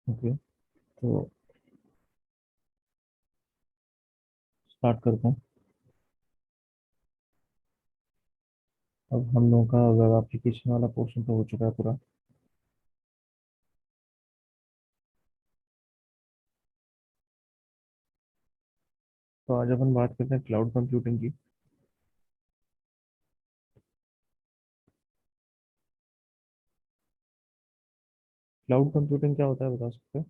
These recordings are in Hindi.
ओके, तो स्टार्ट करते हैं। अब हम लोगों का वेब एप्लीकेशन वाला पोर्शन तो हो चुका है पूरा। तो आज अपन बात करते हैं क्लाउड कंप्यूटिंग की। क्लाउड कंप्यूटिंग क्या होता है, बता सकते हैं?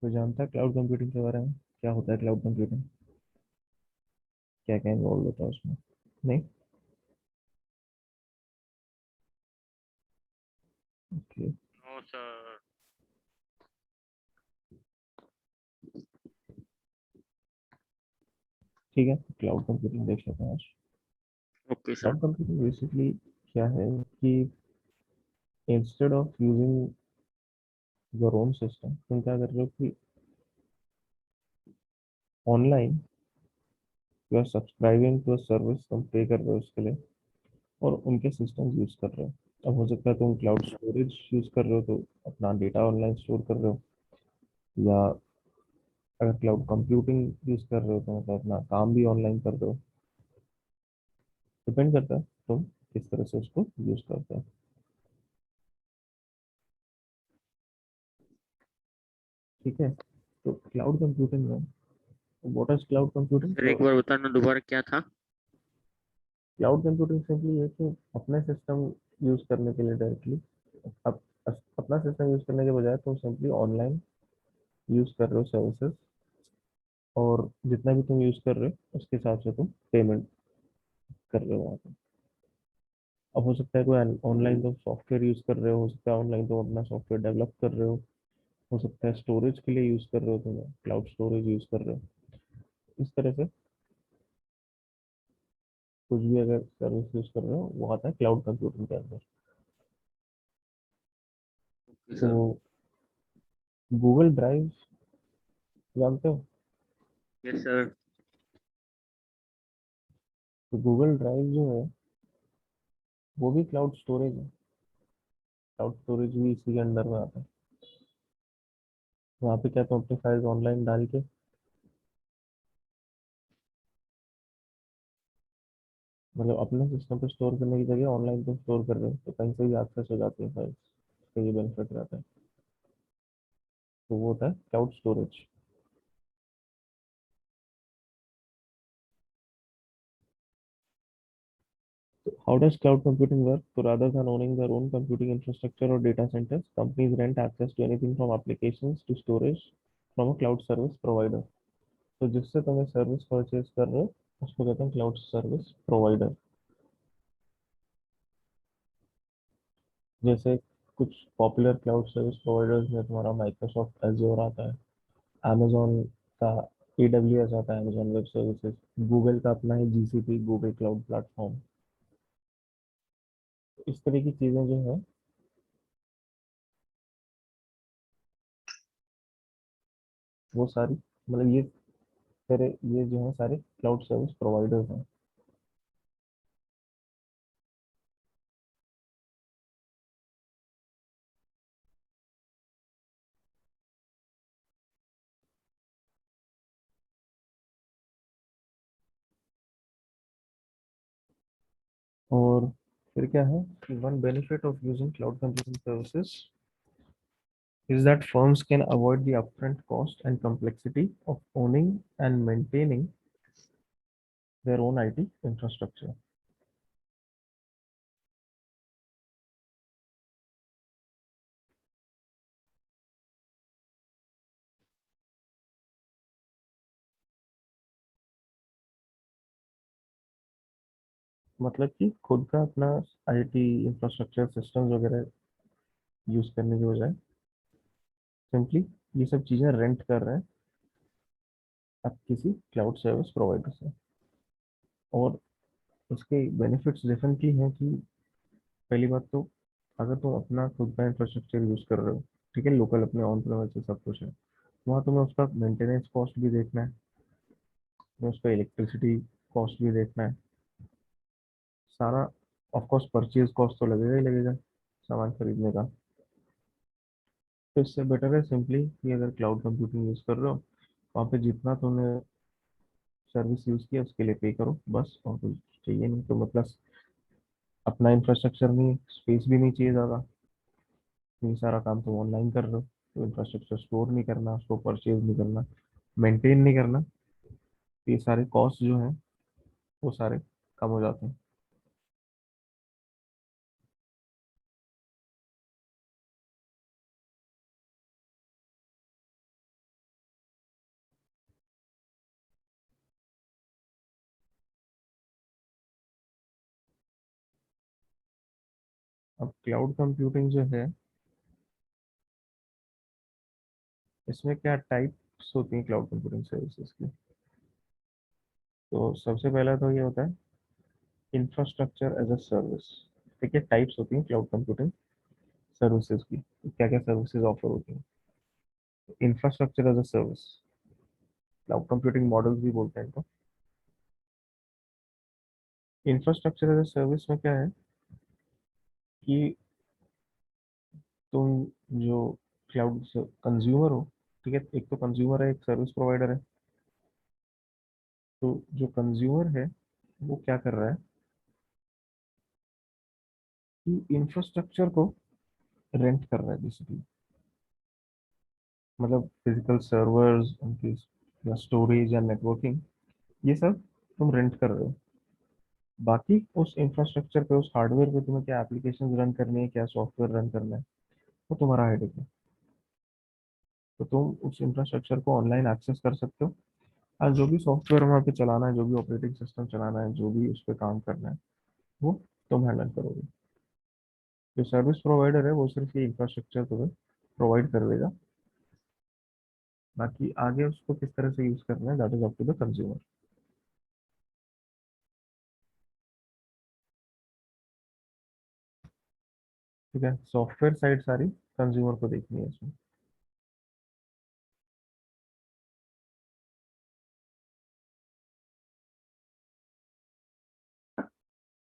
कोई जानता है क्लाउड कंप्यूटिंग के बारे में? क्या होता है क्लाउड कंप्यूटिंग? क्या क्या इन्वॉल्व होता है उसमें? नहीं। ओके। No sir. ठीक है, क्लाउड कंप्यूटिंग देख लेते हैं आज। Okay sir. Cloud computing basically क्या है कि instead of using your own system, तुम क्या कर रहे हो कि online you are subscribing to a service, तुम पे कर रहे हो उसके लिए और उनके सिस्टम यूज कर रहे हो। अब हो सकता है तुम क्लाउड स्टोरेज यूज कर रहे हो तो अपना डेटा ऑनलाइन स्टोर कर रहे हो, या अगर क्लाउड कंप्यूटिंग यूज कर रहे हो तो मतलब अपना काम भी ऑनलाइन कर रहे हो। डिपेंड करता है तुम किस तरह से उसको यूज करते हो। ठीक है, तो क्लाउड कंप्यूटिंग में what is cloud computing? Sir तो एक बार बताना दोबारा क्या था। क्लाउड कंप्यूटिंग सिंपली है कि अपने सिस्टम यूज करने के लिए डायरेक्टली अब अपना सिस्टम यूज करने के बजाय तुम सिंपली ऑनलाइन यूज कर रहे हो सर्विसेज, और जितना भी तुम यूज कर रहे हो उसके हिसाब से तुम पेमेंट कर रहे हो वहाँ पे। अब हो सकता है कोई ऑनलाइन तुम सॉफ्टवेयर यूज कर रहे हो सकता है ऑनलाइन तुम अपना सॉफ्टवेयर डेवलप कर रहे हो सकता है स्टोरेज के लिए यूज कर रहे हो, तुम क्लाउड स्टोरेज यूज कर रहे हो। इस तरह से कुछ भी अगर सर्विस यूज कर रहे हो वो आता है क्लाउड कंप्यूटिंग के अंदर। ओके तो सर। गूगल ड्राइव जानते हो? Yes sir. तो गूगल ड्राइव जो है वो भी क्लाउड स्टोरेज है। क्लाउड स्टोरेज भी इसी के अंदर में आता है। वहाँ पे क्या तुम अपनी फाइल्स ऑनलाइन डाल के, मतलब अपने सिस्टम पे स्टोर करने की जगह ऑनलाइन तुम स्टोर कर रहे हो तो कहीं से भी एक्सेस हो जाती है फाइल्स। इसका ये बेनिफिट रहता है। तो वो होता है cloud storage. How does cloud computing work? So rather than owning their own computing infrastructure or data centers, companies rent access to anything from applications to storage from a cloud service provider. तो जिससे तुम सर्विस परचेज कर रहे हो उसको कहते हैं क्लाउड सर्विस प्रोवाइडर। जैसे कुछ पॉपुलर क्लाउड सर्विस प्रोवाइडर्स में तुम्हारा माइक्रोसॉफ्ट एज्योर आता है, amazon का AWS आता है, amazon वेब सर्विसेज। गूगल का अपना है GCP, गूगल क्लाउड प्लेटफॉर्म। इस तरह की चीजें जो है वो सारी, मतलब ये सारे, ये जो है सारे क्लाउड सर्विस प्रोवाइडर्स हैं। और फिर क्या है कि one benefit of using cloud computing services is that firms can avoid the upfront cost and complexity of owning and maintaining their own IT infrastructure. मतलब कि खुद का अपना आईटी इंफ्रास्ट्रक्चर सिस्टम्स वगैरह यूज करने के बजाय सिंपली ये सब चीजें रेंट कर रहे हैं आप किसी क्लाउड सर्विस प्रोवाइडर से। और उसके बेनिफिट्स डिफरेंटली हैं कि पहली बात तो अगर तुम अपना खुद का इंफ्रास्ट्रक्चर यूज कर रहे हो ठीक है, लोकल अपने ऑन प्रेमिसेस सब कुछ है। वहाँ तुम्हें उसका मेंटेनेंस कॉस्ट भी देखना है, तुम्हें उसका इलेक्ट्रिसिटी कॉस्ट भी देखना है, सारा। ऑफ कोर्स परचेज कॉस्ट तो लगेगा ही लगेगा सामान खरीदने का। तो इससे बेटर है सिंपली कि अगर क्लाउड कंप्यूटिंग यूज़ कर रहे हो, वहाँ पे जितना तुमने सर्विस यूज़ किया उसके लिए पे करो बस, और कुछ चाहिए नहीं तो प्लस अपना इंफ्रास्ट्रक्चर नहीं, स्पेस भी नहीं चाहिए ज़्यादा। ये सारा काम तुम ऑनलाइन कर रहे हो, तो इंफ्रास्ट्रक्चर स्टोर नहीं करना, उसको परचेज नहीं करना, मेंटेन नहीं करना, तो ये सारे कॉस्ट जो हैं वो सारे कम हो जाते हैं। अब क्लाउड कंप्यूटिंग जो है, इसमें क्या टाइप्स होती हैं क्लाउड कंप्यूटिंग सर्विसेज की। तो सबसे पहला तो ये होता है इंफ्रास्ट्रक्चर एज अ सर्विस। ठीक है, टाइप्स होती हैं क्लाउड कंप्यूटिंग सर्विसेज की, क्या क्या सर्विसेज ऑफर होती हैं। Infrastructure as a service, cloud computing models भी बोलते हैं इनको। इंफ्रास्ट्रक्चर एज अ सर्विस में क्या है कि तुम जो क्लाउड कंज्यूमर हो, ठीक है, एक तो कंज्यूमर है, एक सर्विस प्रोवाइडर है। तो जो कंज्यूमर है वो क्या कर रहा है कि इंफ्रास्ट्रक्चर को रेंट कर रहा है बेसिकली। मतलब फिजिकल सर्वर्स उनकी, या स्टोरेज या नेटवर्किंग, ये सब तुम रेंट कर रहे हो। बाकी उस इंफ्रास्ट्रक्चर पे, उस हार्डवेयर पे तुम्हें क्या एप्लीकेशन रन करनी है, क्या सॉफ्टवेयर रन करना है, वो तुम्हारा हेडेक है। तो तुम उस इंफ्रास्ट्रक्चर को ऑनलाइन एक्सेस कर सकते हो, और जो भी सॉफ्टवेयर वहाँ पे चलाना है, जो भी ऑपरेटिंग सिस्टम चलाना है, जो भी उस पर काम करना है, वो तुम हैंडल करोगे। जो सर्विस प्रोवाइडर है वो सिर्फ ये इंफ्रास्ट्रक्चर तुम्हें प्रोवाइड कर देगा, बाकी आगे उसको किस तरह से यूज करना है that is up to the consumer. ठीक है, सॉफ्टवेयर साइड सारी कंज्यूमर को देखनी है इसमें।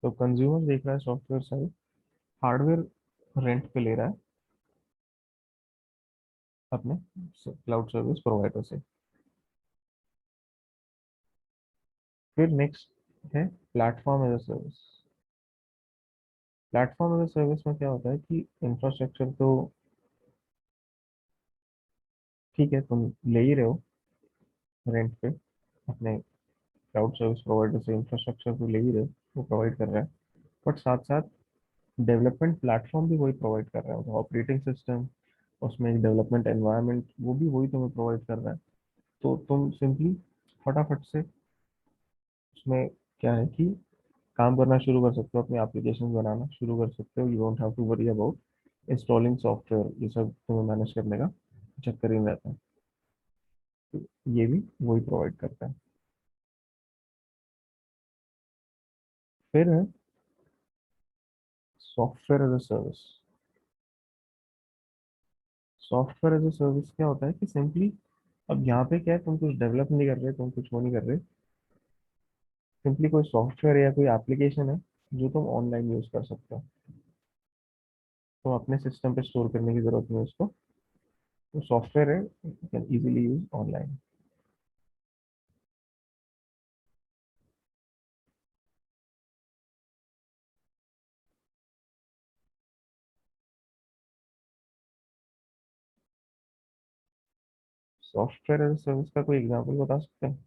तो कंज्यूमर देख रहा है सॉफ्टवेयर साइड, हार्डवेयर रेंट पे ले रहा है अपने क्लाउड सर्विस प्रोवाइडर से। फिर नेक्स्ट है platform as a service. Platform as a service में क्या होता है कि इंफ्रास्ट्रक्चर तो ठीक है तुम ले ही रहे हो रेंट पे अपने क्लाउड सर्विस प्रोवाइडर से, इंफ्रास्ट्रक्चर तो ले ही रहे हो, वो प्रोवाइड कर रहा है। बट साथ साथ डेवलपमेंट प्लेटफॉर्म भी वही प्रोवाइड कर रहा है, ऑपरेटिंग सिस्टम, उसमें एक डेवलपमेंट एनवायरनमेंट, वो भी वही तुम्हें प्रोवाइड कर रहा है। तो तुम सिंपली फटाफट से उसमें क्या है कि काम करना शुरू कर सकते हो, अपनी एप्लीकेशन बनाना शुरू कर सकते हो। You don't have to worry about installing software, ये सब तुम्हें मैनेज करने का चक्कर ही नहीं रहता है। तो ये भी वही प्रोवाइड करता है। फिर है software as a service. Software as a service क्या होता है कि सिंपली, अब यहाँ पे क्या है, तुम कुछ डेवलप नहीं कर रहे, तुम कुछ वो नहीं कर रहे, सिंपली कोई सॉफ्टवेयर या कोई एप्लीकेशन है जो तुम ऑनलाइन यूज कर सकते हो। तो अपने सिस्टम पे स्टोर करने की जरूरत नहीं है उसको, तो सॉफ्टवेयर है, you can easily use online. Software as service का कोई एग्जांपल बता सकते हैं।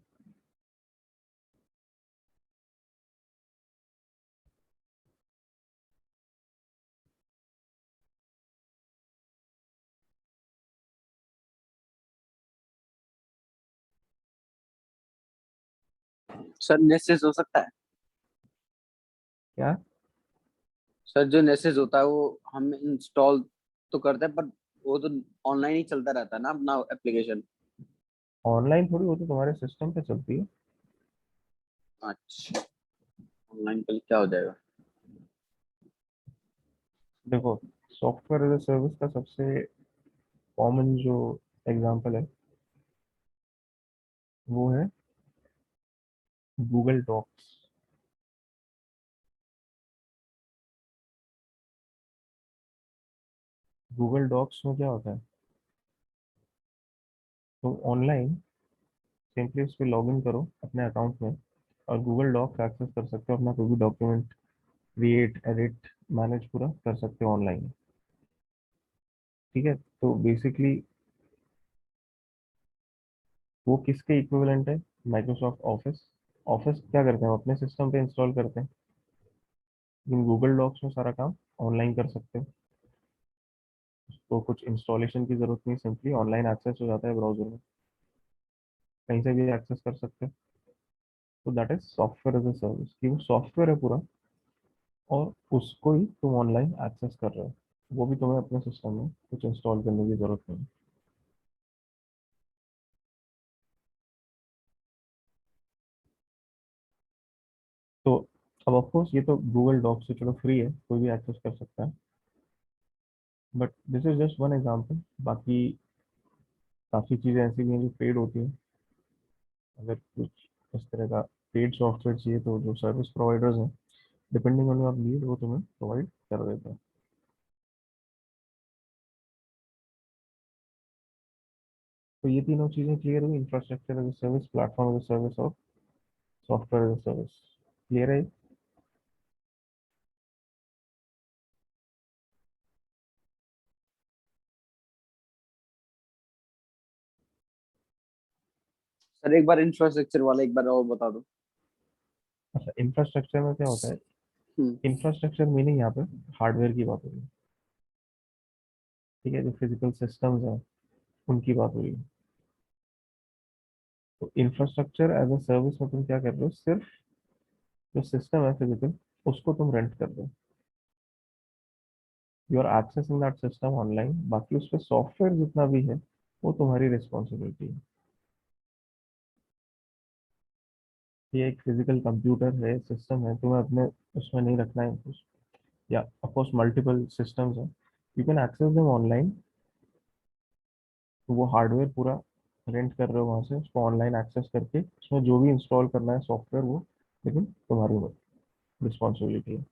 सर नेसेस हो सकता है। क्या? सर जो नेसेस होता है वो हम इंस्टॉल तो करते हैं, पर वो तो ऑनलाइन ही चलता रहता है ना अपना एप्लीकेशन। ऑनलाइन थोड़ी, वो तो तुम्हारे सिस्टम पे चलती है। अच्छा, ऑनलाइन पे क्या हो जाएगा। देखो, सॉफ्टवेयर एज अ सर्विस का सबसे कॉमन जो एग्जांपल है वो है गूगल डॉक्स। गूगल डॉक्स में क्या होता है, तो ऑनलाइन सिंपली उस पर लॉग इन करो अपने अकाउंट में और गूगल डॉक्स एक्सेस कर सकते हो, अपना कोई भी डॉक्यूमेंट क्रिएट एडिट मैनेज पूरा कर सकते हो ऑनलाइन। ठीक है, तो बेसिकली वो किसके इक्विवेलेंट है, माइक्रोसॉफ्ट ऑफिस। ऑफिस क्या करते हैं, हम अपने सिस्टम पे इंस्टॉल करते हैं, लेकिन गूगल डॉक्स में सारा काम ऑनलाइन कर सकते हैं। तो कुछ इंस्टॉलेशन की जरूरत नहीं, सिंपली ऑनलाइन एक्सेस हो जाता है ब्राउजर में, कहीं से भी एक्सेस कर सकते हैं। तो that is software as a service, कि वो सॉफ्टवेयर है पूरा और उसको ही तुम ऑनलाइन एक्सेस कर रहे हो, वो भी तुम्हें अपने सिस्टम में कुछ इंस्टॉल करने की जरूरत नहीं। तो अब ऑफकोर्स ये तो गूगल डॉक से चलो फ्री है, कोई भी एक्सेस कर सकता है, but this is just one example. बाकी काफ़ी चीज़ें ऐसी भी हैं जो पेड होती हैं। अगर कुछ इस तरह का पेड सॉफ्टवेयर चाहिए तो जो सर्विस प्रोवाइडर्स हैं, डिपेंडिंग ऑन योर नीड, वो तुम्हें प्रोवाइड कर देते हैं। तो ये तीनों चीज़ें क्लियर हुई, infrastructure as a service, platform as a service और software as a service. Clear है? सर एक बार इंफ्रास्ट्रक्चर वाला एक बार और बता दो। अच्छा, इंफ्रास्ट्रक्चर में क्या होता है, हम्म। इंफ्रास्ट्रक्चर मीनिंग यहाँ पे हार्डवेयर की बात हो रही है। ठीक है, जो फिजिकल सिस्टम्स हैं उनकी बात हो रही है। तो इंफ्रास्ट्रक्चर एज अ सर्विस में तुम क्या कर रहे हो, सिर्फ जो सिस्टम है फिजिकल उसको तुम रेंट कर रहे हो, you are accessing that system online, बाकी उस पर सॉफ्टवेयर जितना भी है वो तुम्हारी रिस्पॉन्सिबिलिटी है। ये एक फिजिकल कंप्यूटर है, सिस्टम है, तुम्हें अपने उसमें नहीं रखना है कुछ, या ऑफकोर्स मल्टीपल सिस्टम्स हैं, you can access them online. तो वो हार्डवेयर पूरा रेंट कर रहे हो वहाँ से, उसको ऑनलाइन एक्सेस करके उसमें जो भी इंस्टॉल करना है सॉफ्टवेयर वो, लेकिन तुम्हारी रिस्पॉन्सिबिलिटी है।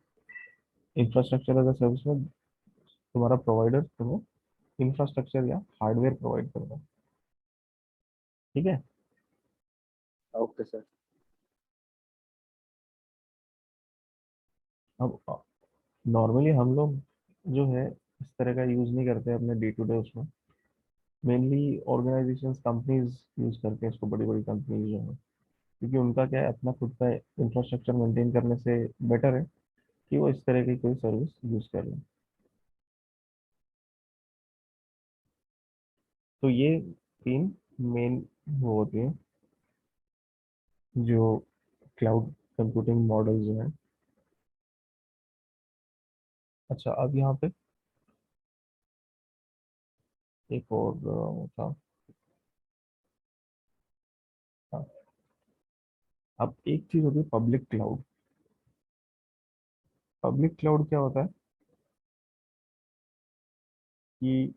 इंफ्रास्ट्रक्चर एज अ सर्विस में तुम्हारा प्रोवाइडर तुम्हें इंफ्रास्ट्रक्चर या हार्डवेयर प्रोवाइड करता है। ठीक है। Okay sir. अब नॉर्मली हम लोग जो है इस तरह का यूज़ नहीं करते अपने डे टू डे उसमें, मेनली ऑर्गेनाइजेशंस कंपनीज यूज़ करते हैं इसको, बड़ी बड़ी कंपनीज जो है, क्योंकि उनका क्या है, अपना खुद का इंफ्रास्ट्रक्चर मेंटेन करने से बेटर है कि वो इस तरह की कोई सर्विस यूज़ कर लें। तो ये तीन मेन वो होती हैं जो क्लाउड कंप्यूटिंग मॉडल जो है। अच्छा, अब यहाँ पे एक और था। हाँ, अब एक चीज़ होती है पब्लिक क्लाउड। पब्लिक क्लाउड क्या होता है कि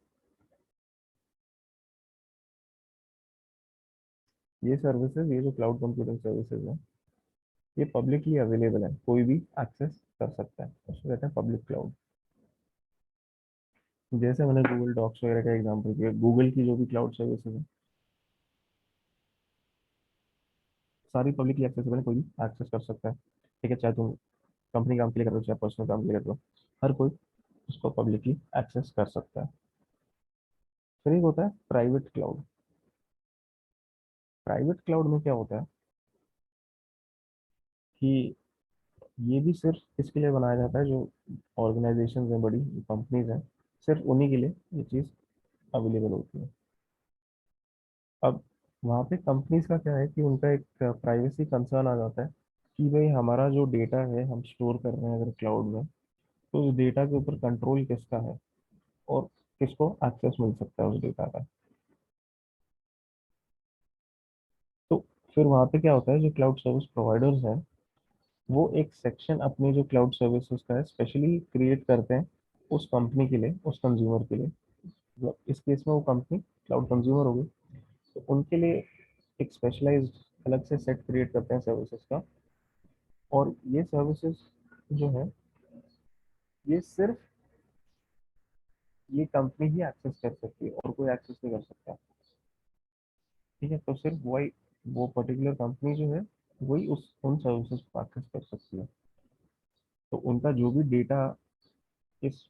ये सर्विसेज, ये जो क्लाउड कंप्यूटिंग सर्विसेज है, ये पब्लिकली अवेलेबल है, कोई भी एक्सेस कर सकता है, उसको कहते हैं पब्लिक क्लाउड। जैसे मैंने गूगल डॉक्स वगैरह का एग्जांपल दिया, गूगल की जो भी क्लाउड सर्विसेज है सारी पब्लिकली एक्सेसिबल है, कोई भी एक्सेस कर सकता है। ठीक है, चाहे तुम कंपनी काम के लिए कर रहे हो चाहे पर्सनल काम के लिए कर रहे हो, हर कोई उसको पब्लिकली एक्सेस कर सकता है। फिर एक होता है प्राइवेट क्लाउड। प्राइवेट क्लाउड में क्या होता है कि ये भी सिर्फ इसके लिए बनाया जाता है, जो ऑर्गेनाइजेशन हैं, बड़ी कंपनीज हैं, सिर्फ उन्हीं के लिए ये चीज़ अवेलेबल होती है। अब वहाँ पे कंपनीज का क्या है कि उनका एक प्राइवेसी कंसर्न आ जाता है कि भाई हमारा जो डेटा है हम स्टोर कर रहे हैं अगर क्लाउड में, तो उस डेटा के ऊपर कंट्रोल किसका है और किसको एक्सेस मिल सकता है उस डेटा का। तो फिर वहाँ पे क्या होता है, जो क्लाउड सर्विस प्रोवाइडर्स हैं वो एक सेक्शन अपनी जो क्लाउड सर्विसेज का है स्पेशली क्रिएट करते हैं उस कंपनी के लिए, उस कंज्यूमर के लिए, मतलब इस केस में वो कंपनी क्लाउड कंज्यूमर होगी, तो उनके लिए एक स्पेशलाइज्ड अलग से सेट क्रिएट करते हैं सर्विसेज का। और ये सर्विसेज जो है ये सिर्फ ये कंपनी ही एक्सेस कर सकती है और कोई एक्सेस नहीं कर सकता। ठीक है, तो सिर्फ वही वो पर्टिकुलर कंपनी जो है वही उस उन सर्विसेज को एक्सेस कर सकती है। तो उनका जो भी डेटा इस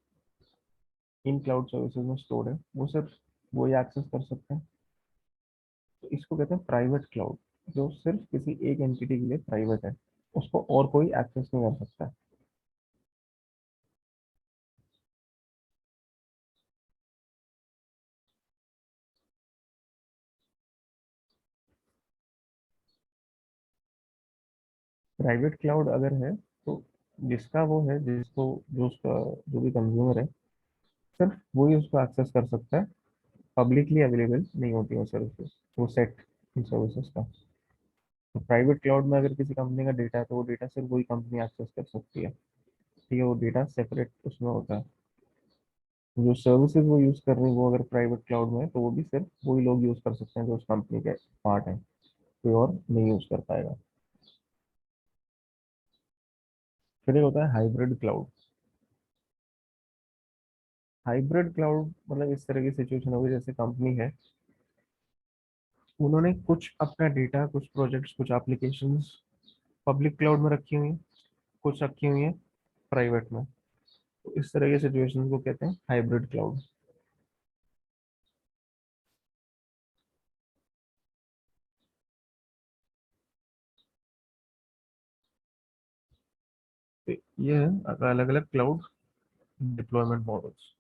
इन क्लाउड सर्विसेज में स्टोर है वो सिर्फ वही एक्सेस कर सकते हैं। तो इसको कहते हैं प्राइवेट क्लाउड, जो सिर्फ किसी एक एंटिटी के लिए प्राइवेट है, उसको और कोई एक्सेस नहीं कर सकता है। प्राइवेट क्लाउड अगर है तो जिसका वो है, जिसको जो उसका जो भी कंज्यूमर है सिर्फ वही उसको एक्सेस कर सकता है। पब्लिकली अवेलेबल नहीं होती है सर्विसेज, वो सेट इन सर्विसेज का। तो प्राइवेट क्लाउड में अगर किसी कंपनी का डेटा है तो वो डेटा सिर्फ वही कंपनी एक्सेस कर सकती है। ठीक है, वो डेटा सेपरेट उसमें होता है। जो सर्विसेज वो यूज कर रही है वो अगर प्राइवेट क्लाउड में है तो वो भी सिर्फ वही लोग यूज कर सकते हैं जो उस कंपनी के पार्ट है, कोई और नहीं यूज कर पाएगा। फिर एक होता है हाइब्रिड क्लाउड। हाइब्रिड क्लाउड मतलब इस तरह की सिचुएशन होगी जैसे कंपनी है, उन्होंने कुछ अपना डेटा, कुछ प्रोजेक्ट्स, कुछ एप्लीकेशंस पब्लिक क्लाउड में रखी हुई हैं, कुछ रखी हुई हैं प्राइवेट में। तो इस तरह के सिचुएशन को कहते हैं हाइब्रिड क्लाउड। तो ये है अलग अलग क्लाउड डिप्लॉयमेंट मॉडल्स।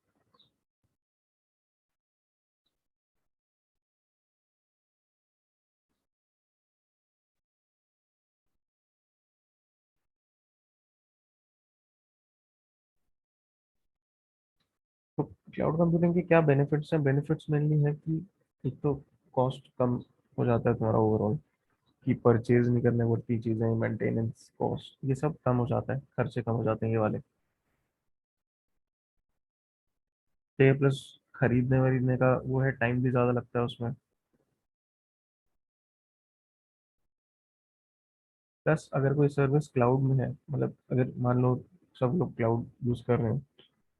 तो क्लाउड कंप्यूटिंग के क्या बेनिफिट्स हैं? बेनिफिट्स मेनली है कि एक तो कॉस्ट कम हो जाता है तुम्हारा ओवरऑल, कि परचेज नहीं करने पड़ती चीज़ें, मेंटेनेंस कॉस्ट ये सब कम हो जाता है, खर्चे कम हो जाते हैं ये वाले। तो ये प्लस खरीदने वरीदने का वो है, टाइम भी ज़्यादा लगता है उसमें। प्लस अगर कोई सर्विस क्लाउड में है, मतलब अगर मान लो सब लोग क्लाउड यूज़ कर रहे हैं,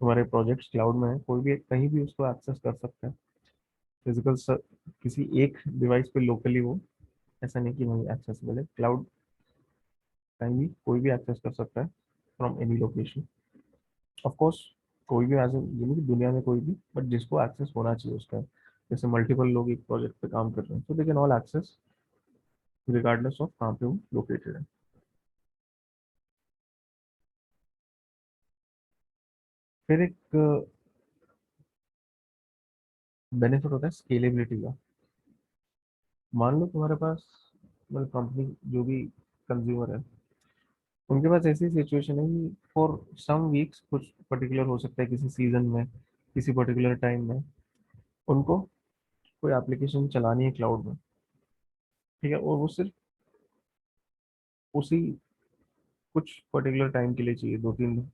तुम्हारे प्रोजेक्ट्स क्लाउड में है, कोई भी कहीं भी उसको एक्सेस कर सकता है। फिजिकल किसी एक डिवाइस पे लोकली वो, ऐसा नहीं कि वही एक्सेसिबल है। क्लाउड कहीं भी कोई भी एक्सेस कर सकता है from any location. Of course कोई भी ऐसे ये नहीं कि दुनिया में कोई भी, बट जिसको एक्सेस होना चाहिए उसका। जैसे मल्टीपल लोग एक प्रोजेक्ट पे काम कर रहे हैं तो they can all access regardless of कहाँ पे वो लोकेटेड है। फिर एक बेनिफिट होता है स्केलेबिलिटी का। मान लो तुम्हारे पास मतलब कंपनी जो भी कंज्यूमर है उनके पास ऐसी सिचुएशन है कि फॉर सम वीक्स कुछ पर्टिकुलर हो सकता है किसी सीजन में, किसी पर्टिकुलर टाइम में उनको कोई एप्लीकेशन चलानी है क्लाउड में। ठीक है, और वो सिर्फ उसी कुछ पर्टिकुलर टाइम के लिए चाहिए, 2-3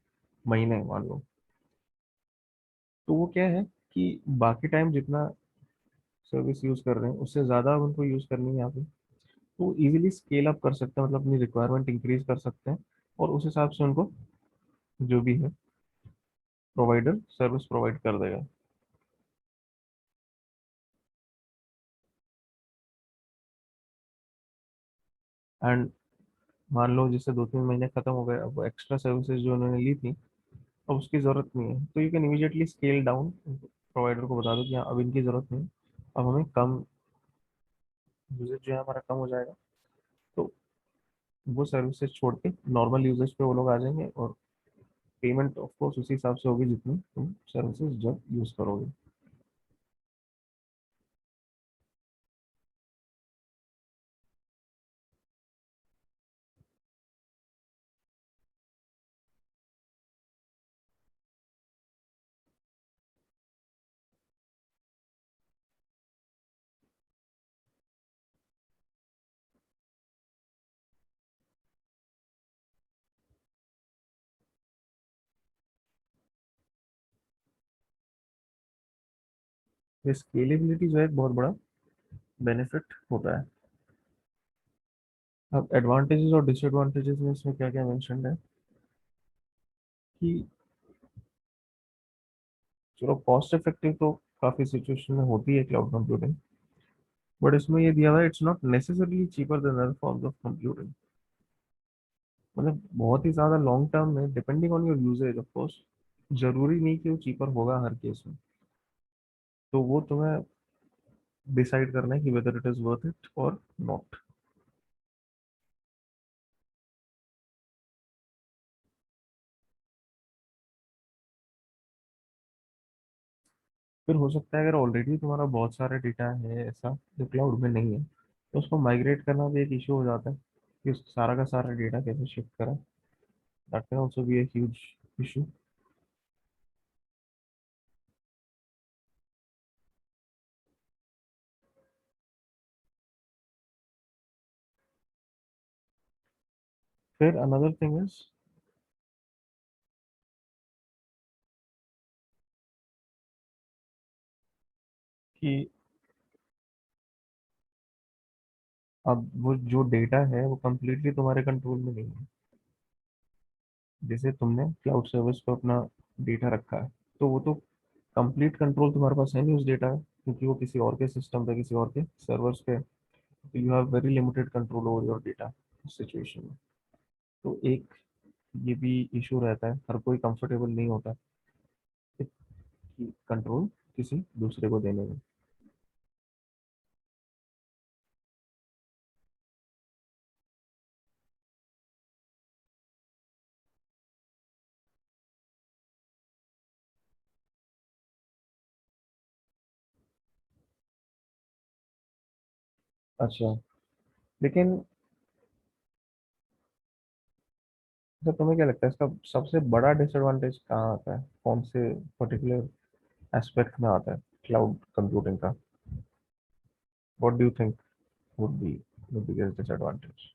महीने मान लो। तो वो क्या है कि बाकी टाइम जितना सर्विस यूज कर रहे हैं उससे ज़्यादा उनको यूज करनी है यहाँ पे, तो इजीली स्केल अप कर सकते हैं, मतलब अपनी रिक्वायरमेंट इंक्रीज कर सकते हैं। और उस हिसाब से उनको जो भी है प्रोवाइडर सर्विस प्रोवाइड कर देगा। एंड मान लो जैसे 2-3 महीने खत्म हो गए, अब एक्स्ट्रा सर्विसेज जो उन्होंने ली थी अब उसकी ज़रूरत नहीं है, तो you can immediately scale down. Provider को बता दो कि हाँ अब इनकी ज़रूरत नहीं है, अब हमें कम यूजेज जो है हमारा कम हो जाएगा। तो वो सर्विसेज छोड़ के नॉर्मल यूजेज पे वो लोग आ जाएंगे, और पेमेंट ऑफ कोर्स उसी हिसाब से होगी जितनी तुम सर्विसेज जब यूज़ करोगे। ये स्केलेबिलिटी जो है एक बहुत बड़ा बेनिफिट होता है। अब एडवांटेजेस और डिसएडवांटेजेस में इसमें क्या क्या मेंशन है कि चलो कॉस्ट इफेक्टिव तो काफी सिचुएशन में होती है क्लाउड कंप्यूटिंग, बट इसमें ये दिया हुआ है it's not necessarily cheaper than other forms of computing. मतलब बहुत ही ज्यादा लॉन्ग टर्म में depending on your usage of course जरूरी नहीं कि वो चीपर होगा हर केस में। तो वो तुम्हें डिसाइड करना है कि whether it is worth it और नॉट। फिर हो सकता है अगर ऑलरेडी तुम्हारा बहुत सारा डेटा है ऐसा जो क्लाउड में नहीं है, तो उसको माइग्रेट करना भी एक इशू हो जाता है कि उस सारा का सारा डेटा कैसे शिफ्ट करें। That can also be a huge issue. फिर अनदर थिंग इज कि अब वो जो डेटा है वो कंप्लीटली तुम्हारे कंट्रोल में नहीं है। जैसे तुमने क्लाउड सर्विस पर अपना डेटा रखा है, तो वो तो कंप्लीट कंट्रोल तुम्हारे पास है नहीं उस डेटा का, क्योंकि वो किसी और के सिस्टम पे, किसी और के सर्वर्स पे। तो you have very limited control over your data इस सिचुएशन में। तो एक ये भी इशू रहता है, हर कोई कंफर्टेबल नहीं होता कि कंट्रोल किसी दूसरे को देने में। अच्छा, लेकिन तो तुम्हें क्या लगता है इसका सबसे बड़ा डिसएडवांटेज कहाँ आता है, कौन से पर्टिकुलर एस्पेक्ट में आता है क्लाउड कंप्यूटिंग का? What do you think would be the biggest disadvantage?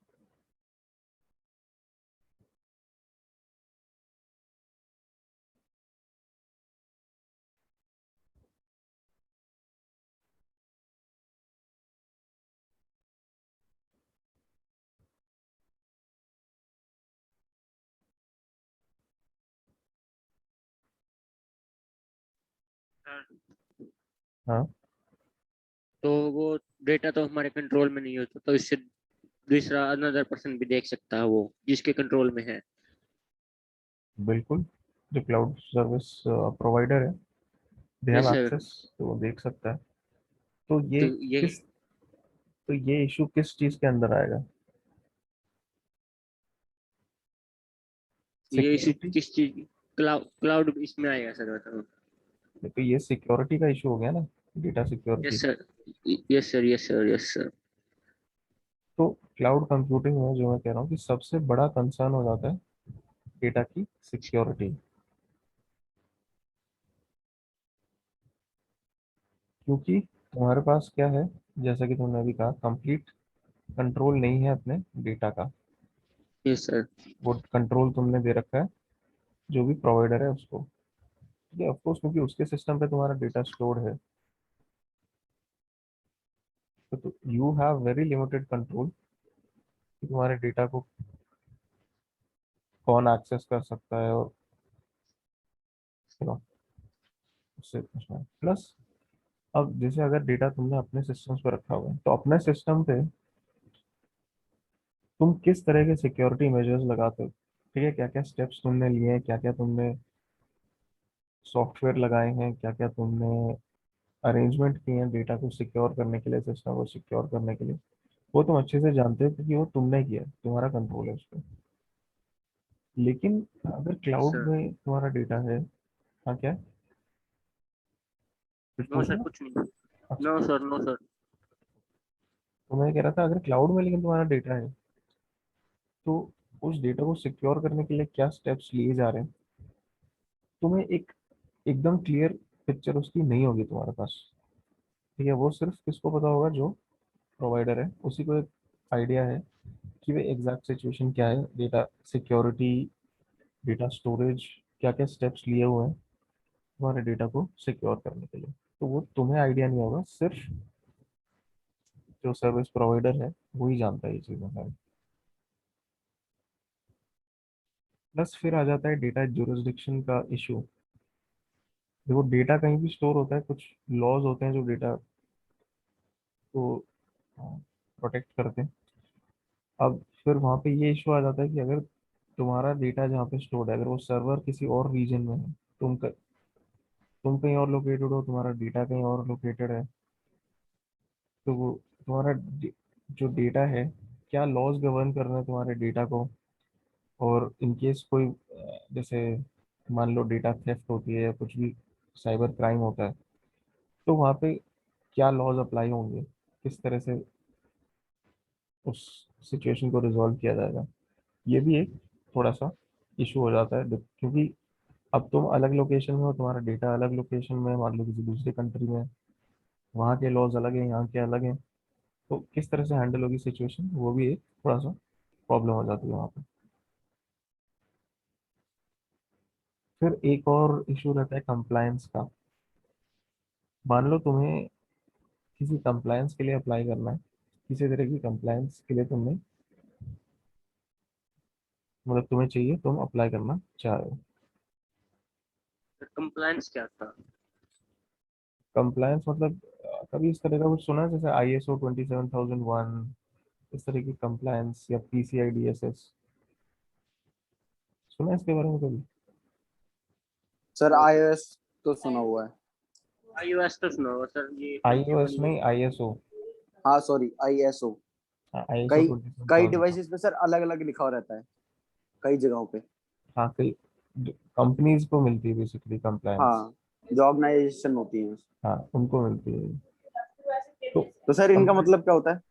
Sir, हाँ, तो वो डेटा तो हमारे कंट्रोल में नहीं होता, तो इससे दूसरा अनदर पर्सन भी देख सकता है वो जिसके कंट्रोल में है। बिल्कुल। जो क्लाउड सर्विस प्रोवाइडर है, दे यस हैव सर। एक्सेस, तो वो देख सकता है। तो तो ये ये किस तो ये इशू किस चीज के अंदर आएगा? ये इशू सिक्योरिटी। किस चीज, क्लाउड इसमें आएगा सर, बताओ। तो ये सिक्योरिटी का इशू हो गया ना, data security. Yes sir, yes sir, yes sir, yes sir. तो क्लाउड कंप्यूटिंग में जो मैं कह रहा हूँ कि सबसे बड़ा कंसर्न हो जाता है डेटा की सिक्योरिटी। क्योंकि तुम्हारे पास क्या है, जैसा कि तुमने अभी कहा, कंप्लीट कंट्रोल नहीं है अपने डेटा का। Yes sir. वो कंट्रोल तुमने दे रखा है जो भी प्रोवाइडर है उसको। ठीक है, ऑफकोर्स, क्योंकि उसके सिस्टम पे तुम्हारा डेटा स्टोर्ड है। तो you have very limited control कि तुम्हारे डेटा को कौन एक्सेस कर सकता है, और यू नो उससे पूछना है। प्लस अब जैसे अगर डेटा तुमने अपने सिस्टम्स पर रखा हुआ है, तो अपने सिस्टम पे तुम किस तरह के सिक्योरिटी मेजर्स लगाते हो? ठीक है, क्या क्या स्टेप्स तुमने लिए हैं, क्या क्या तुमने सॉफ्टवेयर लगाए हैं, क्या क्या तुमने अरेंजमेंट किए हैं डेटा को सिक्योर करने के लिए, सिस्टम को सिक्योर करने के लिए, वो तुम अच्छे से जानते हो क्योंकि वो तुमने किया है, तुम्हारा कंट्रोल है उस पर। लेकिन अगर यस क्लाउड सर। में तुम्हारा डेटा है। हाँ, क्या है? कुछ नो पूछ सर, रहे हो? कुछ नहीं। अच्छा, नो सर, नो सर। तो मैं कह रहा था अगर क्लाउड में लेकिन तुम्हारा डेटा है, तो उस डेटा को सिक्योर करने के लिए क्या स्टेप्स लिए जा रहे हैं, तुम्हें एक एकदम क्लियर पिक्चर उसकी नहीं होगी तुम्हारे पास। ठीक है, वो सिर्फ किसको पता होगा, जो प्रोवाइडर है उसी को एक आइडिया है कि वे एग्जैक्ट सिचुएशन क्या है, डेटा सिक्योरिटी, डेटा स्टोरेज, क्या क्या स्टेप्स लिए हुए हैं तुम्हारे डेटा को सिक्योर करने के लिए। तो वो तुम्हें आइडिया नहीं होगा, सिर्फ जो सर्विस प्रोवाइडर है वही जानता है ये चीज़ें सारी। प्लस फिर आ जाता है डेटा जुरिस्डिक्शन का इशू। देखो डेटा कहीं भी स्टोर होता है, कुछ लॉज होते हैं जो डेटा को प्रोटेक्ट करते हैं। अब फिर वहाँ पे ये इशू आ जाता है कि अगर तुम्हारा डेटा जहाँ पे स्टोर्ड है, अगर वो सर्वर किसी और रीजन में है, तुम कहीं और लोकेटेड हो, तुम्हारा डेटा कहीं और लोकेटेड है, तो वो तुम्हारा जो डेटा है, क्या लॉज गवर्न कर रहे हैं तुम्हारे डेटा को। और इन केस कोई जैसे मान लो डेटा थेफ्ट होती है या कुछ भी साइबर क्राइम होता है, तो वहाँ पे क्या लॉज अप्लाई होंगे, किस तरह से उस सिचुएशन को रिजॉल्व किया जाएगा। ये भी एक थोड़ा सा इशू हो जाता है, क्योंकि अब तुम अलग लोकेशन में हो, तुम्हारा डेटा अलग लोकेशन में है, मान लो किसी दूसरे कंट्री में है, वहाँ के लॉज अलग हैं, यहाँ के अलग हैं, तो किस तरह से हैंडल होगी सिचुएशन, वो भी एक थोड़ा सा प्रॉब्लम हो जाती है वहाँ पे। फिर एक और इशू रहता है कंप्लायंस का। मान लो तुम्हें किसी कंप्लायंस के लिए अप्लाई करना है, किसी तरह की कंप्लायंस के लिए तुमने, मतलब तुम्हें चाहिए, तुम अप्लाई करना चाह रहे हो। कंप्लायंस क्या था? कंप्लायंस मतलब कभी इस तरह का कुछ सुना है, जैसे ISO 27001, इस तरह की कंप्लायंस, या PCI DSS, सुना है इसके बारे में कभी? सर iOS तो सुना हुआ है। iOS तो सुना होगा सर, ये iOS 21 नहीं, ISO। हाँ सॉरी ISO। हाँ, ISO कई ट्वेंटी सेवन कई थाउजेंड डिवाइसेस पे सर अलग अलग लिखा हुआ रहता है कई जगहों पे। हाँ, कई कंपनीज को मिलती है बेसिकली कंप्लायंस। हाँ, जो ऑर्गेनाइजेशन होती है। हाँ, उनको मिलती है। तो तो सर इनका कंप्लायंस मतलब क्या होता है?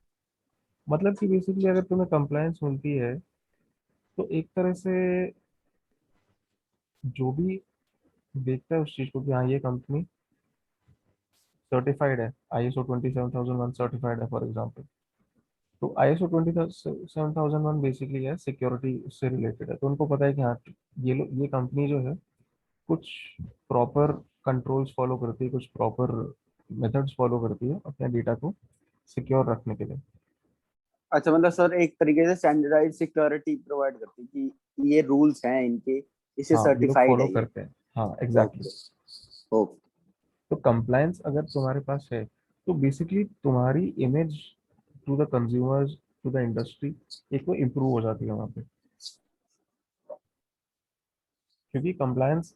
मतलब कि बेसिकली अगर तुम्हें कंप्लायंस मिलती है, तो एक तरह से जो भी देखता है उस चीज को कि हाँ ये कंपनी सर्टिफाइड है, ISO 27001 सर्टिफाइड है फॉर एग्जांपल। तो ISO 27001 बेसिकली है सिक्योरिटी से रिलेटेड है, तो उनको पता है कि हाँ ये कंपनी जो है कुछ प्रॉपर कंट्रोल्स फॉलो करती है, कुछ प्रॉपर मेथड्स फॉलो करती है अपने डेटा को सिक्योर रखने के लिए। अच्छा, मतलब सर एक तरीके से स्टैंडर्डाइज सिक्योरिटी प्रोवाइड करती है कि ये रूल्स हैं इनके, इसे हाँ, ये लोग सर्टिफाइड फॉलो है ये। करते हैं। हाँ, एग्जैक्टली ओके। exactly. ओके। तो कंप्लायंस अगर तुम्हारे पास है, तो बेसिकली तुम्हारी image to the consumers, to the industry, एक वो इम्प्रूव हो जाती है वहाँ पे। क्योंकि कंप्लायंस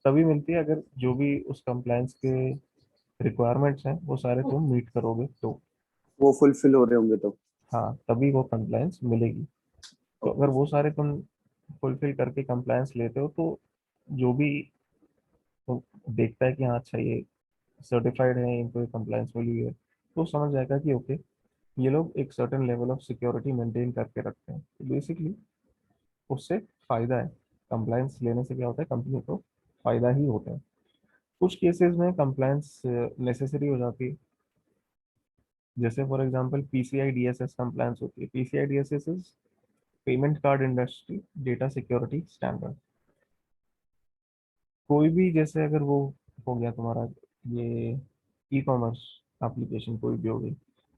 तभी मिलती है अगर जो भी उस कंप्लायंस के रिक्वायरमेंट्स हैं वो सारे तुम मीट करोगे, तो वो फुलफिल हो रहे होंगे तो। हाँ तभी वो कंप्लायंस मिलेगी। तो अगर वो सारे तुम फुलफिल करके कंप्लायंस लेते हो, तो जो भी तो देखता है कि हाँ अच्छा ये सर्टिफाइड है, इनको कंप्लायंस मिली है, तो समझ जाएगा कि ओके ये लोग एक certain level of security maintain करके रखते हैं। तो बेसिकली उससे फायदा है, कंप्लायंस लेने से क्या होता है, कंपनी को फायदा ही होता है। कुछ केसेस में कंप्लायंस नेसेसरी हो जाती है, जैसे for example PCI DSS compliance होती है। PCI DSS is payment card industry data security standard. कोई भी जैसे अगर वो हो गया तुम्हारा, ये E-कॉमर्स एप्लीकेशन कोई भी हो गई,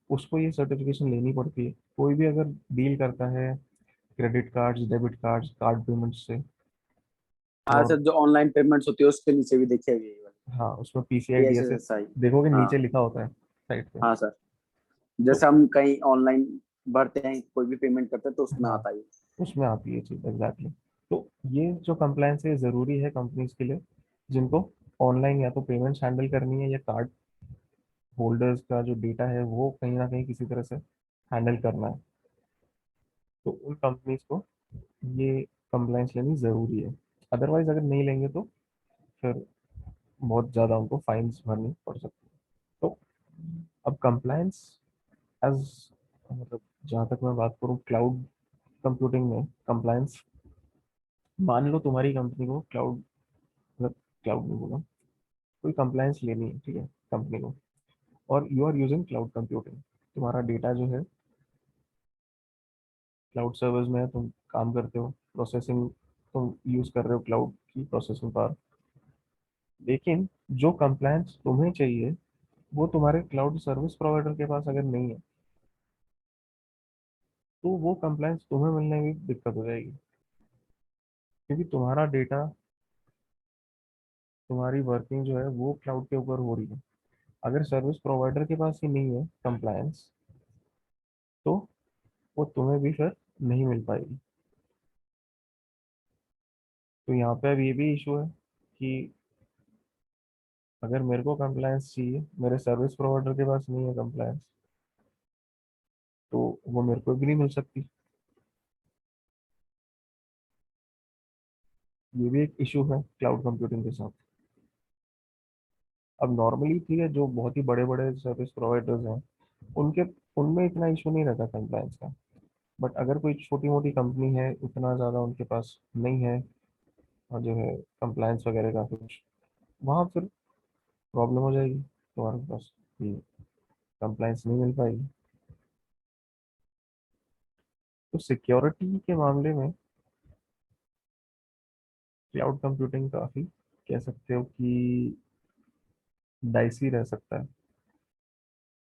उसको ये सर्टिफिकेशन लेनी पड़ती है। कोई भी अगर डील करता है credit cards, debit cards, card payments से, हाँ और सर, जो ऑनलाइन पेमेंट्स होती है उसके नीचे भी देखिए ये वाली हाँ उसमें PCI DSS PSSI। देखोगे हाँ। नीचे लिखा होता है साइड पे। हाँ सर, तो जैसे हम कहीं ऑनलाइन भरते हैं, कोई भी पेमेंट करते हैं तो उसमें हाँ आता है। उसमें आती है चीज एग्जैक्टली। तो ये जो कंप्लायंस है ज़रूरी है कंपनीज के लिए, जिनको ऑनलाइन या तो पेमेंट्स हैंडल करनी है, या कार्ड होल्डर्स का जो डेटा है वो कहीं ना कहीं किसी तरह से हैंडल करना है। तो उन कंपनीज को ये कंप्लायंस लेनी ज़रूरी है। अदरवाइज अगर नहीं लेंगे तो फिर बहुत ज़्यादा उनको फाइन्स भरनी पड़ सकती है। तो अब कंप्लायंस एज, मतलब जहाँ तक मैं बात करूँ क्लाउड कंप्यूटिंग में कंप्लायंस, मान लो तुम्हारी कंपनी को क्लाउड, मतलब क्लाउड नहीं बोला, कोई कंप्लायंस लेनी है, ठीक है, कंपनी को, और you are using cloud computing. तुम्हारा डेटा जो है क्लाउड सर्वर्स में है, तुम काम करते हो, प्रोसेसिंग तुम यूज कर रहे हो क्लाउड की प्रोसेसिंग पावर। लेकिन जो कंप्लायंस तुम्हें चाहिए वो तुम्हारे क्लाउड सर्विस प्रोवाइडर के पास अगर नहीं है, तो वो कंप्लायंस तुम्हें मिलने में भी दिक्कत हो जाएगी, क्योंकि तुम्हारा डेटा, तुम्हारी वर्किंग जो है वो क्लाउड के ऊपर हो रही है। अगर सर्विस प्रोवाइडर के पास ही नहीं है कंप्लायंस, तो वो तुम्हें भी फिर नहीं मिल पाएगी। तो यहाँ पे अब ये भी इशू है कि अगर मेरे को कंप्लायंस चाहिए, मेरे सर्विस प्रोवाइडर के पास नहीं है कंप्लायंस, तो वो मेरे को भी नहीं मिल सकती। ये भी एक इशू है क्लाउड कंप्यूटिंग के साथ। अब नॉर्मली ठीक है, जो बहुत ही बड़े बड़े सर्विस प्रोवाइडर्स हैं उनके उनमें इतना इशू नहीं रहता कंप्लायंस का। बट अगर कोई छोटी मोटी कंपनी है, उतना ज़्यादा उनके पास नहीं है और जो है कंप्लायंस वगैरह का कुछ, वहाँ फिर प्रॉब्लम हो जाएगी तुम्हारे पास कि कंप्लायंस नहीं मिल पाएगी। तो सिक्योरिटी के मामले में क्लाउड कंप्यूटिंग काफ़ी, कह सकते हो कि, डाइसी रह सकता है।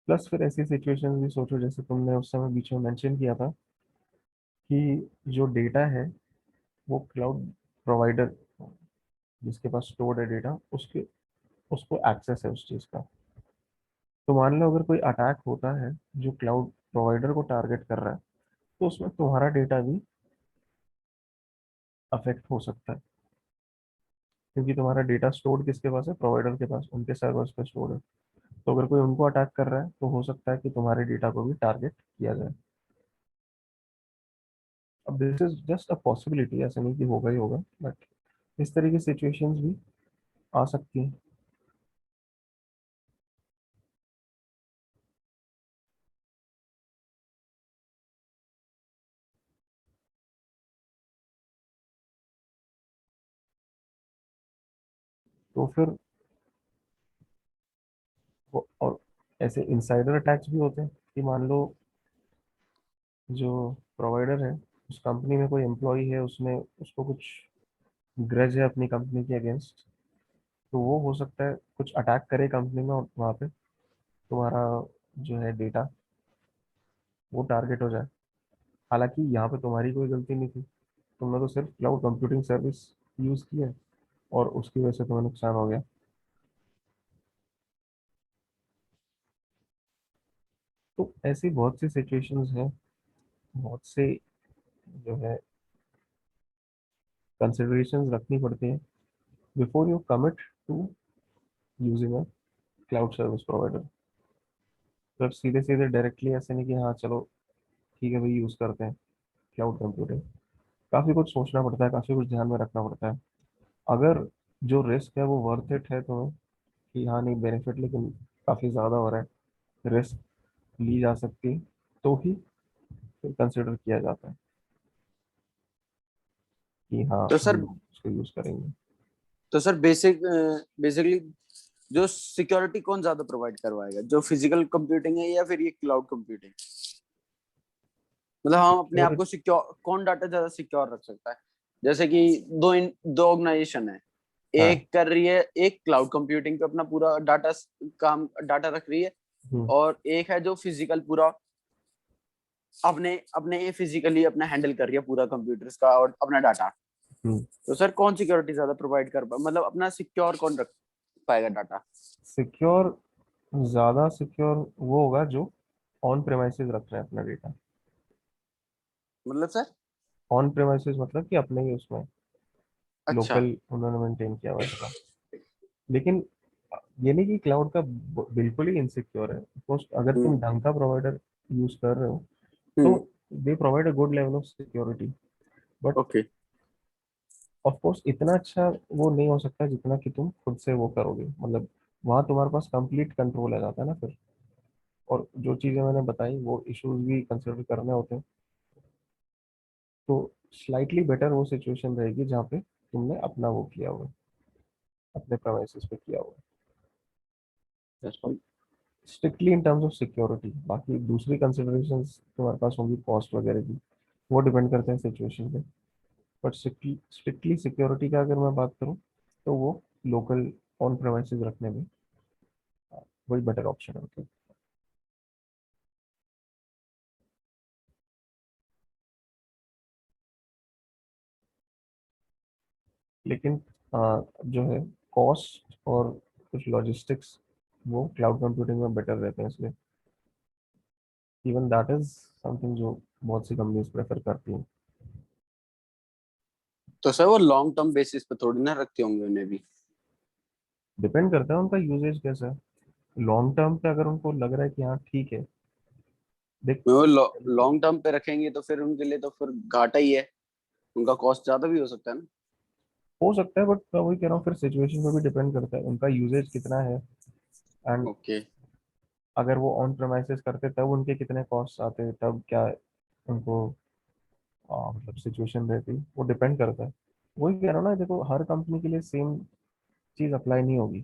प्लस फिर ऐसी सिचुएशन भी सोचो, जैसे तुमने उस समय बीच में मेंशन किया था कि जो डेटा है वो क्लाउड प्रोवाइडर जिसके पास स्टोर्ड है डेटा, उसके उसको एक्सेस है उस चीज़ का। तो मान लो अगर कोई अटैक होता है जो क्लाउड प्रोवाइडर को टारगेट कर रहा है, तो उसमें तुम्हारा डेटा भी अफेक्ट हो सकता है, क्योंकि तुम्हारा डेटा स्टोर्ड किसके पास है, प्रोवाइडर के पास, उनके सर्वर्स पे स्टोर्ड है। तो अगर कोई उनको अटैक कर रहा है तो हो सकता है कि तुम्हारे डेटा को भी टारगेट किया जाए। अब this is just a possibility, ऐसा नहीं कि होगा ही होगा, बट इस तरह की सिचुएशंस भी आ सकती हैं। तो फिर और ऐसे इनसाइडर अटैक्स भी होते हैं कि मान लो जो प्रोवाइडर है, उस कंपनी में कोई एम्प्लॉय है, उसने उसको कुछ ग्रज है अपनी कंपनी के अगेंस्ट, तो वो हो सकता है कुछ अटैक करे कंपनी में और वहाँ पे तुम्हारा जो है डेटा वो टारगेट हो जाए। हालांकि यहाँ पे तुम्हारी कोई गलती नहीं थी, तुमने तो सिर्फ क्लाउड कंप्यूटिंग सर्विस यूज़ की है और उसकी वजह से तुम्हें नुकसान हो गया। तो ऐसी बहुत सी सिचुएशंस हैं, बहुत से जो है कंसिडरेशंस रखनी पड़ती हैं before you commit to using a cloud service provider. तो अब सीधे सीधे डायरेक्टली ऐसे नहीं कि हाँ चलो ठीक है भाई यूज़ करते हैं क्लाउड कंप्यूटिंग। काफ़ी कुछ सोचना पड़ता है, काफ़ी कुछ ध्यान में रखना पड़ता है। अगर जो रिस्क है वो वर्थ इट है तुम्हें, कि हाँ नहीं बेनिफिट लेकिन काफ़ी ज़्यादा हो रहा है, रिस्क ली जा सकती है, तो ही फिर कंसिडर किया जाता है कि हाँ तो हम सर उसको यूज़ करेंगे। तो सर बेसिकली जो सिक्योरिटी कौन ज्यादा प्रोवाइड करवाएगा, जो फिजिकल कंप्यूटिंग है या फिर ये क्लाउड कंप्यूटिंग? मतलब हम अपने आप सिक्योरिटी। को सिक्योर, कौन डाटा ज्यादा सिक्योर रख सकता है? जैसे कि दो ऑर्गेनाइजेशन है, हाँ। एक कर रही है, एक क्लाउड कंप्यूटिंग पे अपना पूरा डाटा रख रही है, हम्म। और एक है जो फिजिकल पूरा अपने अपने फिजिकली अपना हैंडल कर रही है पूरा कंप्यूटर्स का और अपना डाटा। हम्म। तो सर कौन सिक्योरिटी ज्यादा प्रोवाइड मतलब अपना सिक्योर कौन रख पाएगा डाटा? सिक्योर, ज़्यादा सिक्योर वो होगा जो ऑन प्रेमाइसेस रख रहे हैं अपना डेटा। मतलब सर? ऑन प्रेमाइसेस मतलब कि अपने ही उसमें अच्छा। लोकल उन्होंने मेंटेन किया हुआ है। लेकिन ये नहीं कि क्लाउड का बिल्कुल ही इनसिक्योर है। सपोज अगर हम्म। तुम ढंग का प्रोवाइडर यूज कर रहे हो, तो हम्म। They provide a good level of security, but okay. Of course इतना अच्छा वो नहीं हो सकता जितना कि तुम खुद से वो करोगे। मतलब वहाँ तुम्हारे पास कंप्लीट कंट्रोल आ जाता है ना फिर, और जो चीज़ें मैंने बताई वो इश्यूज भी कंसिडर करने होते हैं। तो स्लाइटली बेटर वो सिचुएशन रहेगी जहाँ पे तुमने अपना वो किया हुआ है, अपने प्रेमाइसेस पे किया हुआ है, strictly in terms of security. बाकी दूसरी कंसिडरेशंस तुम्हारे पास होंगी कॉस्ट वगैरह की, वो डिपेंड करते हैं सिचुएशन पे। बट स्ट्रिक्टली सिक्योरिटी का अगर मैं बात करूँ, तो वो लोकल ऑन प्रेमाइसेस रखने में वही बेटर ऑप्शन है उनके। लेकिन जो है कॉस्ट और कुछ लॉजिस्टिक्स वो क्लाउड कंप्यूटिंग में बेटर रहते हैं, इसलिए इवन दैट इज समथिंग जो बहुत सी कंपनीज प्रेफर करती हैं। तो सर वो लॉन्ग टर्म बेसिस पे थोड़ी ना रखते होंगे उन्हें भी। डिपेंड करता है उनका यूजेज कैसा है। लॉन्ग टर्म पे अगर उनको लग रहा है कि हाँ ठीक है, देख वो लॉन्ग टर्म पे रखेंगे तो फिर उनके लिए तो फिर घाटा ही है, उनका कॉस्ट ज्यादा भी हो सकता है ना। हो सकता है, बट मैं वही कह रहा हूँ फिर सिचुएशन पे भी डिपेंड करता है उनका यूजेज कितना है। And okay. अगर वो ऑन प्रेमाइसेस करते तब उनके कितने कॉस्ट आते, तब क्या उनको मतलब सिचुएशन रहती, वो डिपेंड करता है। वही कह रहा हूँ ना, देखो हर कंपनी के लिए सेम चीज अप्लाई नहीं होगी।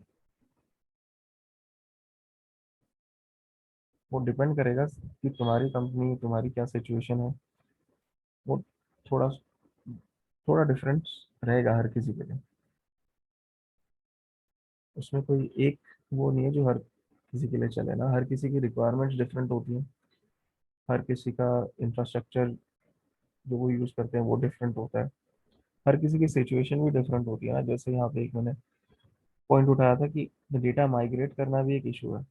वो डिपेंड करेगा कि तुम्हारी कंपनी, तुम्हारी क्या सिचुएशन है। वो थोड़ा थोड़ा डिफरेंस रहेगा हर किसी के लिए। उसमें कोई एक वो नहीं है जो हर किसी के लिए चले ना, हर किसी की रिक्वायरमेंट्स डिफरेंट होती हैं। हर किसी का इंफ्रास्ट्रक्चर जो वो यूज़ करते हैं वो डिफरेंट होता है। हर किसी की सिचुएशन भी डिफरेंट होती है ना। जैसे यहाँ पे एक मैंने पॉइंट उठाया था कि डेटा माइग्रेट करना भी एक इशू है।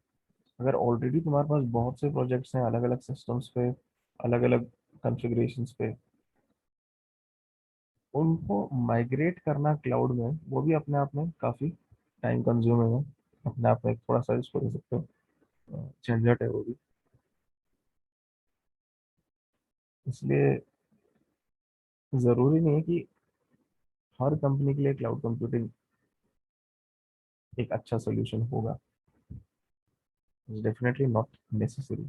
अगर ऑलरेडी तुम्हारे पास बहुत से प्रोजेक्ट्स हैं अलग अलग सिस्टम्स पे, अलग अलग कॉन्फ़िगरेशंस पे, उनको माइग्रेट करना क्लाउड में वो भी अपने आप में काफ़ी टाइम कंज्यूमिंग है। अपने आप में एक थोड़ा सा इसको कह सकते हो झंझट है वो भी। इसलिए ज़रूरी नहीं है कि हर कंपनी के लिए क्लाउड कंप्यूटिंग एक अच्छा सोल्यूशन होगा। Definitely not necessary.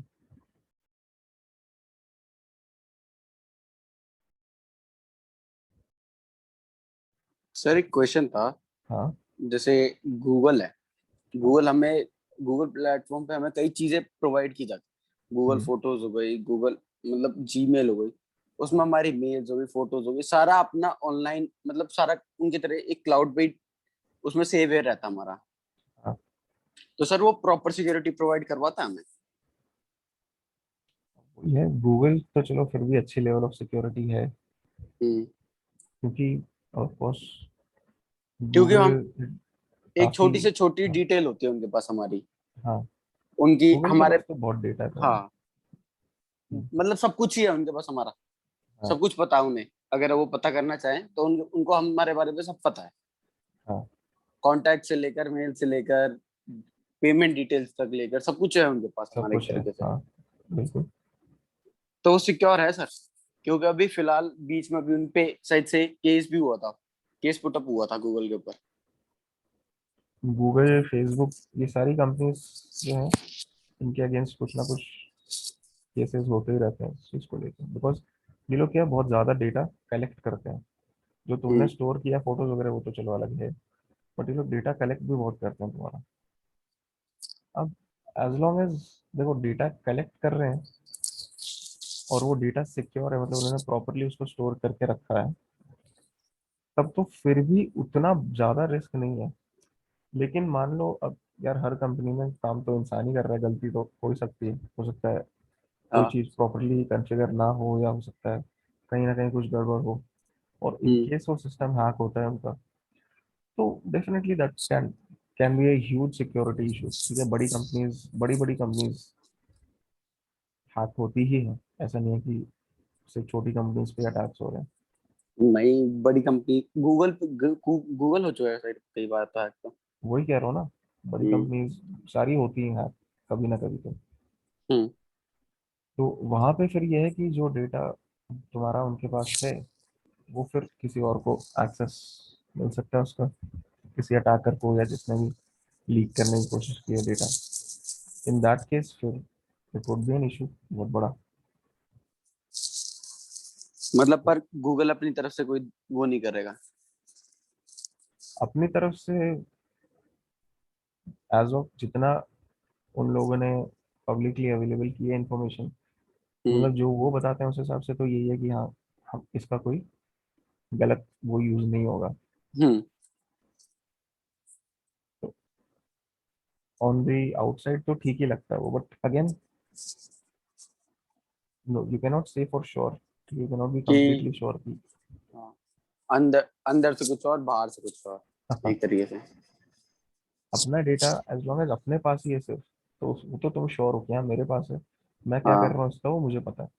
सर एक क्वेश्चन था, हाँ। जैसे गूगल है, गूगल हमें, गूगल प्लेटफॉर्म पे हमें कई चीजें प्रोवाइड की जाती, गूगल हम्म। फोटोज हो गई, गूगल मतलब जीमेल हो गई, उसमें हमारी मेल्स हो गई, फोटोज हो गई, सारा अपना ऑनलाइन मतलब सारा उनकी तरह एक क्लाउड पे उसमें सेव है रहता हमारा। हाँ, तो सर वो प्रॉपर सिक्योरिटी प्रोवाइड करवाता है हमें? ये गूगल तो चलो फिर भी अच्छी लेवल ऑफ सिक्योरिटी है, हम्म। क्योंकि ऑफ कोर्स क्योंकि गूगल हम एक काफी। छोटी से छोटी हाँ। डिटेल होती है उनके पास हमारी, हाँ, उनकी गूगल के हमारे, पास तो बहुत डेटा था। हाँ मतलब सब कुछ ही है उनके पास हमारा, हाँ। सब कुछ पता है उन्हें। अगर वो पता करना चाहें तो उनको हमारे बारे में सब पता है, हाँ, कांटेक्ट से लेकर मेल से लेकर पेमेंट डिटेल्स तक लेकर सब कुछ है उनके पास सब हमारे एक कुछ है। तरीके से। हाँ, बिल्कुल। तो वो सिक्योर है सर? क्योंकि अभी फिलहाल बीच में भी उनपे शायद से केस भी हुआ था, केस पुटअप हुआ था गूगल के ऊपर। गूगल, फेसबुक, ये सारी कंपनीज जो हैं इनके अगेंस्ट कुछ ना कुछ केसेस होते ही रहते हैं इस चीज़ को लेकर, बिकॉज ये लोग क्या बहुत ज़्यादा डेटा कलेक्ट करते हैं। जो तुमने हम्म। स्टोर किया फोटोज वगैरह वो तो चलो अलग है, बट ये लोग डेटा कलेक्ट भी बहुत करते हैं तुम्हारा। अब एज लॉन्ग एज देखो डेटा कलेक्ट कर रहे हैं और वो डेटा सिक्योर है, मतलब उन्होंने प्रॉपरली उसको स्टोर करके रखा है, तब तो फिर भी उतना ज़्यादा रिस्क नहीं है। लेकिन मान लो अब यार हर कंपनी में काम तो इंसान ही कर रहा है, गलती तो हो ही सकती है, हो सकता है कोई हाँ। चीज़ प्रॉपरली कॉन्फ़िगर ना हो, या हो सकता है कहीं ना कहीं कुछ गड़बड़ हो, और इन हम्म। केस वो सिस्टम हैक होता है उनका, तो definitely that can be a huge security issue. ठीक है, बड़ी कंपनीज, बड़ी बड़ी कंपनीज हैक होती ही है, ऐसा नहीं है कि सिर्फ छोटी कंपनीज पे अटैक्स हो रहे हैं। नहीं, बड़ी कंपनी गूगल पे गूगल हो चुका है सर कई बार तो hack तो। वही कह रहा हूँ ना, बड़ी हम्म। कंपनीज सारी होती हैं हैक कभी ना कभी हम्म। तो वहां पे फिर यह है कि जो डेटा तुम्हारा उनके पास है वो फिर किसी और को एक्सेस मिल सकता है उसका, किसी अटैकर को या जिसने भी लीक करने की कोशिश की है डेटा। इन दैट केस फिर it would be an issue बहुत बड़ा। मतलब पर गूगल अपनी तरफ से कोई वो नहीं करेगा? अपनी तरफ से एज ऑफ जितना उन लोगों ने पब्लिकली अवेलेबल की है इंफॉर्मेशन, हम्म। मतलब जो वो बताते हैं उस हिसाब से तो यही है कि हाँ, हम इसका कोई गलत वो यूज नहीं होगा। हम्म। तो ऑन द आउटसाइड तो ठीक ही लगता है वो, but again no, you can not say for sure, you can not be कि कंप्लीटली श्योर कि हाँ, अंदर अंदर से कुछ और, बाहर से कुछ और, एक तरीके से। अपना डेटा एज लॉन्ग एज अपने पास ही है सिर्फ, तो वो तो तुम श्योर हो कि हाँ मेरे पास है, मैं क्या कर हाँ रहा हूँ इसका वो मुझे पता है।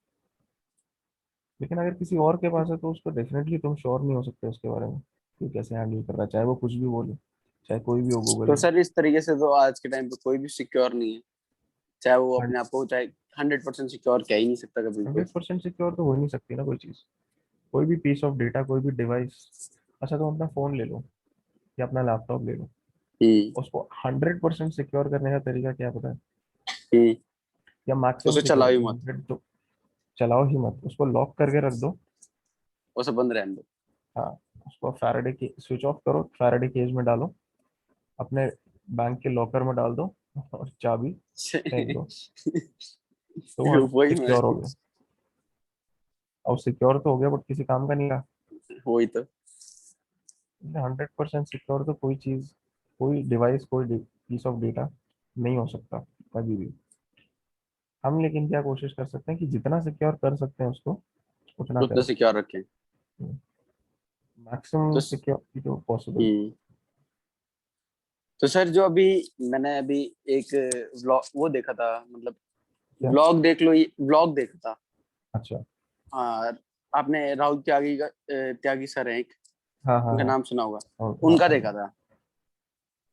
लेकिन अगर किसी और के पास है तो उसको डेफिनेटली तुम श्योर नहीं हो सकते उसके बारे में कि कैसे हैंडल कर रहा है, चाहे वो कुछ भी बोले, चाहे कोई भी हो गूगल तो में। सर इस तरीके से तो आज के टाइम पे कोई भी सिक्योर नहीं है, चाहे वो अपने आप को चाहे 100% सिक्योर कह ही नहीं सकता कभी कोई। 100% सिक्योर तो हो ही नहीं सकती ना कोई चीज़, कोई भी पीस ऑफ डेटा, कोई भी डिवाइस। अच्छा तुम अपना फ़ोन ले लो या अपना लैपटॉप ले लो, हम्म उसको 100% सिक्योर करने का तरीका क्या पता है? हम्म। या मैक्सिमम उसे चलाओ ही सिक्योरिटी मत, 100 तो चलाओ ही मत, उसको लॉक करके रख दो। उसे बंद रहने दो। हाँ, उसको फैराडे की स्विच ऑफ करो, फैराडे केज में डालो, अपने बैंक के लॉकर में डाल दो और चाबी फेंक दो, तो वो वही मैं, सिक्योर हो गया। और सिक्योर तो हो गया बट किसी काम का नहीं रहा। वही तो। 100% सिक्योर तो कोई चीज, कोई डिवाइस, कोई पीस ऑफ डेटा नहीं हो सकता कभी भी। हम लेकिन क्या कोशिश कर सकते हैं कि जितना सिक्योर कर सकते हैं उसको उतना उतना करें, सिक्योर रखें। मैक्सिमम तो सिक्योरिटी तो पॉसिबल। हम्म। तो सर जो अभी मैंने अभी एक व्लॉग वो देखा था, मतलब क्या? व्लॉग देख लो, ये व्लॉग देखा था। अच्छा। हाँ, आपने राहुल त्यागी का त्यागी सर हैं एक, हाँ हाँ उनका हाँ। नाम सुना होगा, और हाँ उनका हाँ। देखा था।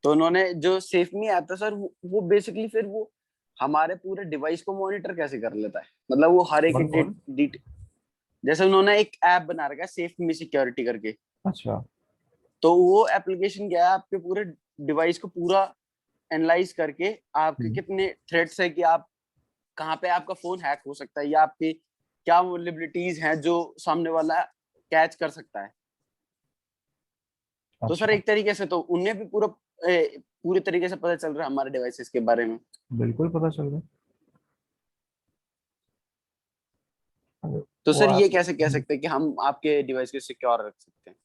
तो उन्होंने जो सेफ मी ऐप था सर, वो बेसिकली फिर वो हमारे पूरे डिवाइस को मॉनिटर कैसे कर लेता है, मतलब वो हर एक कौन कौन? जैसे उन्होंने एक ऐप बना रखा है सेफ मी सिक्योरिटी करके। अच्छा। तो वो एप्लीकेशन क्या है, आपके पूरे डिवाइस को पूरा एनालाइज करके आपके हम्म, कितने थ्रेट्स है, कि आप कहाँ पे आपका फोन हैक हो सकता है, या आपकी क्या वल्नरेबिलिटीज हैं जो सामने वाला कैच कर सकता है। तो सर अच्छा। एक तरीके से तो उन्हें भी पूरे तरीके से पता चल रहा है हमारे डिवाइसेस के बारे में। बिल्कुल पता चल गया। अरे, तो वो सर ये आप कैसे कह सकते हैं कि हम आपके डिवाइस को सिक्योर रख सकते हैं?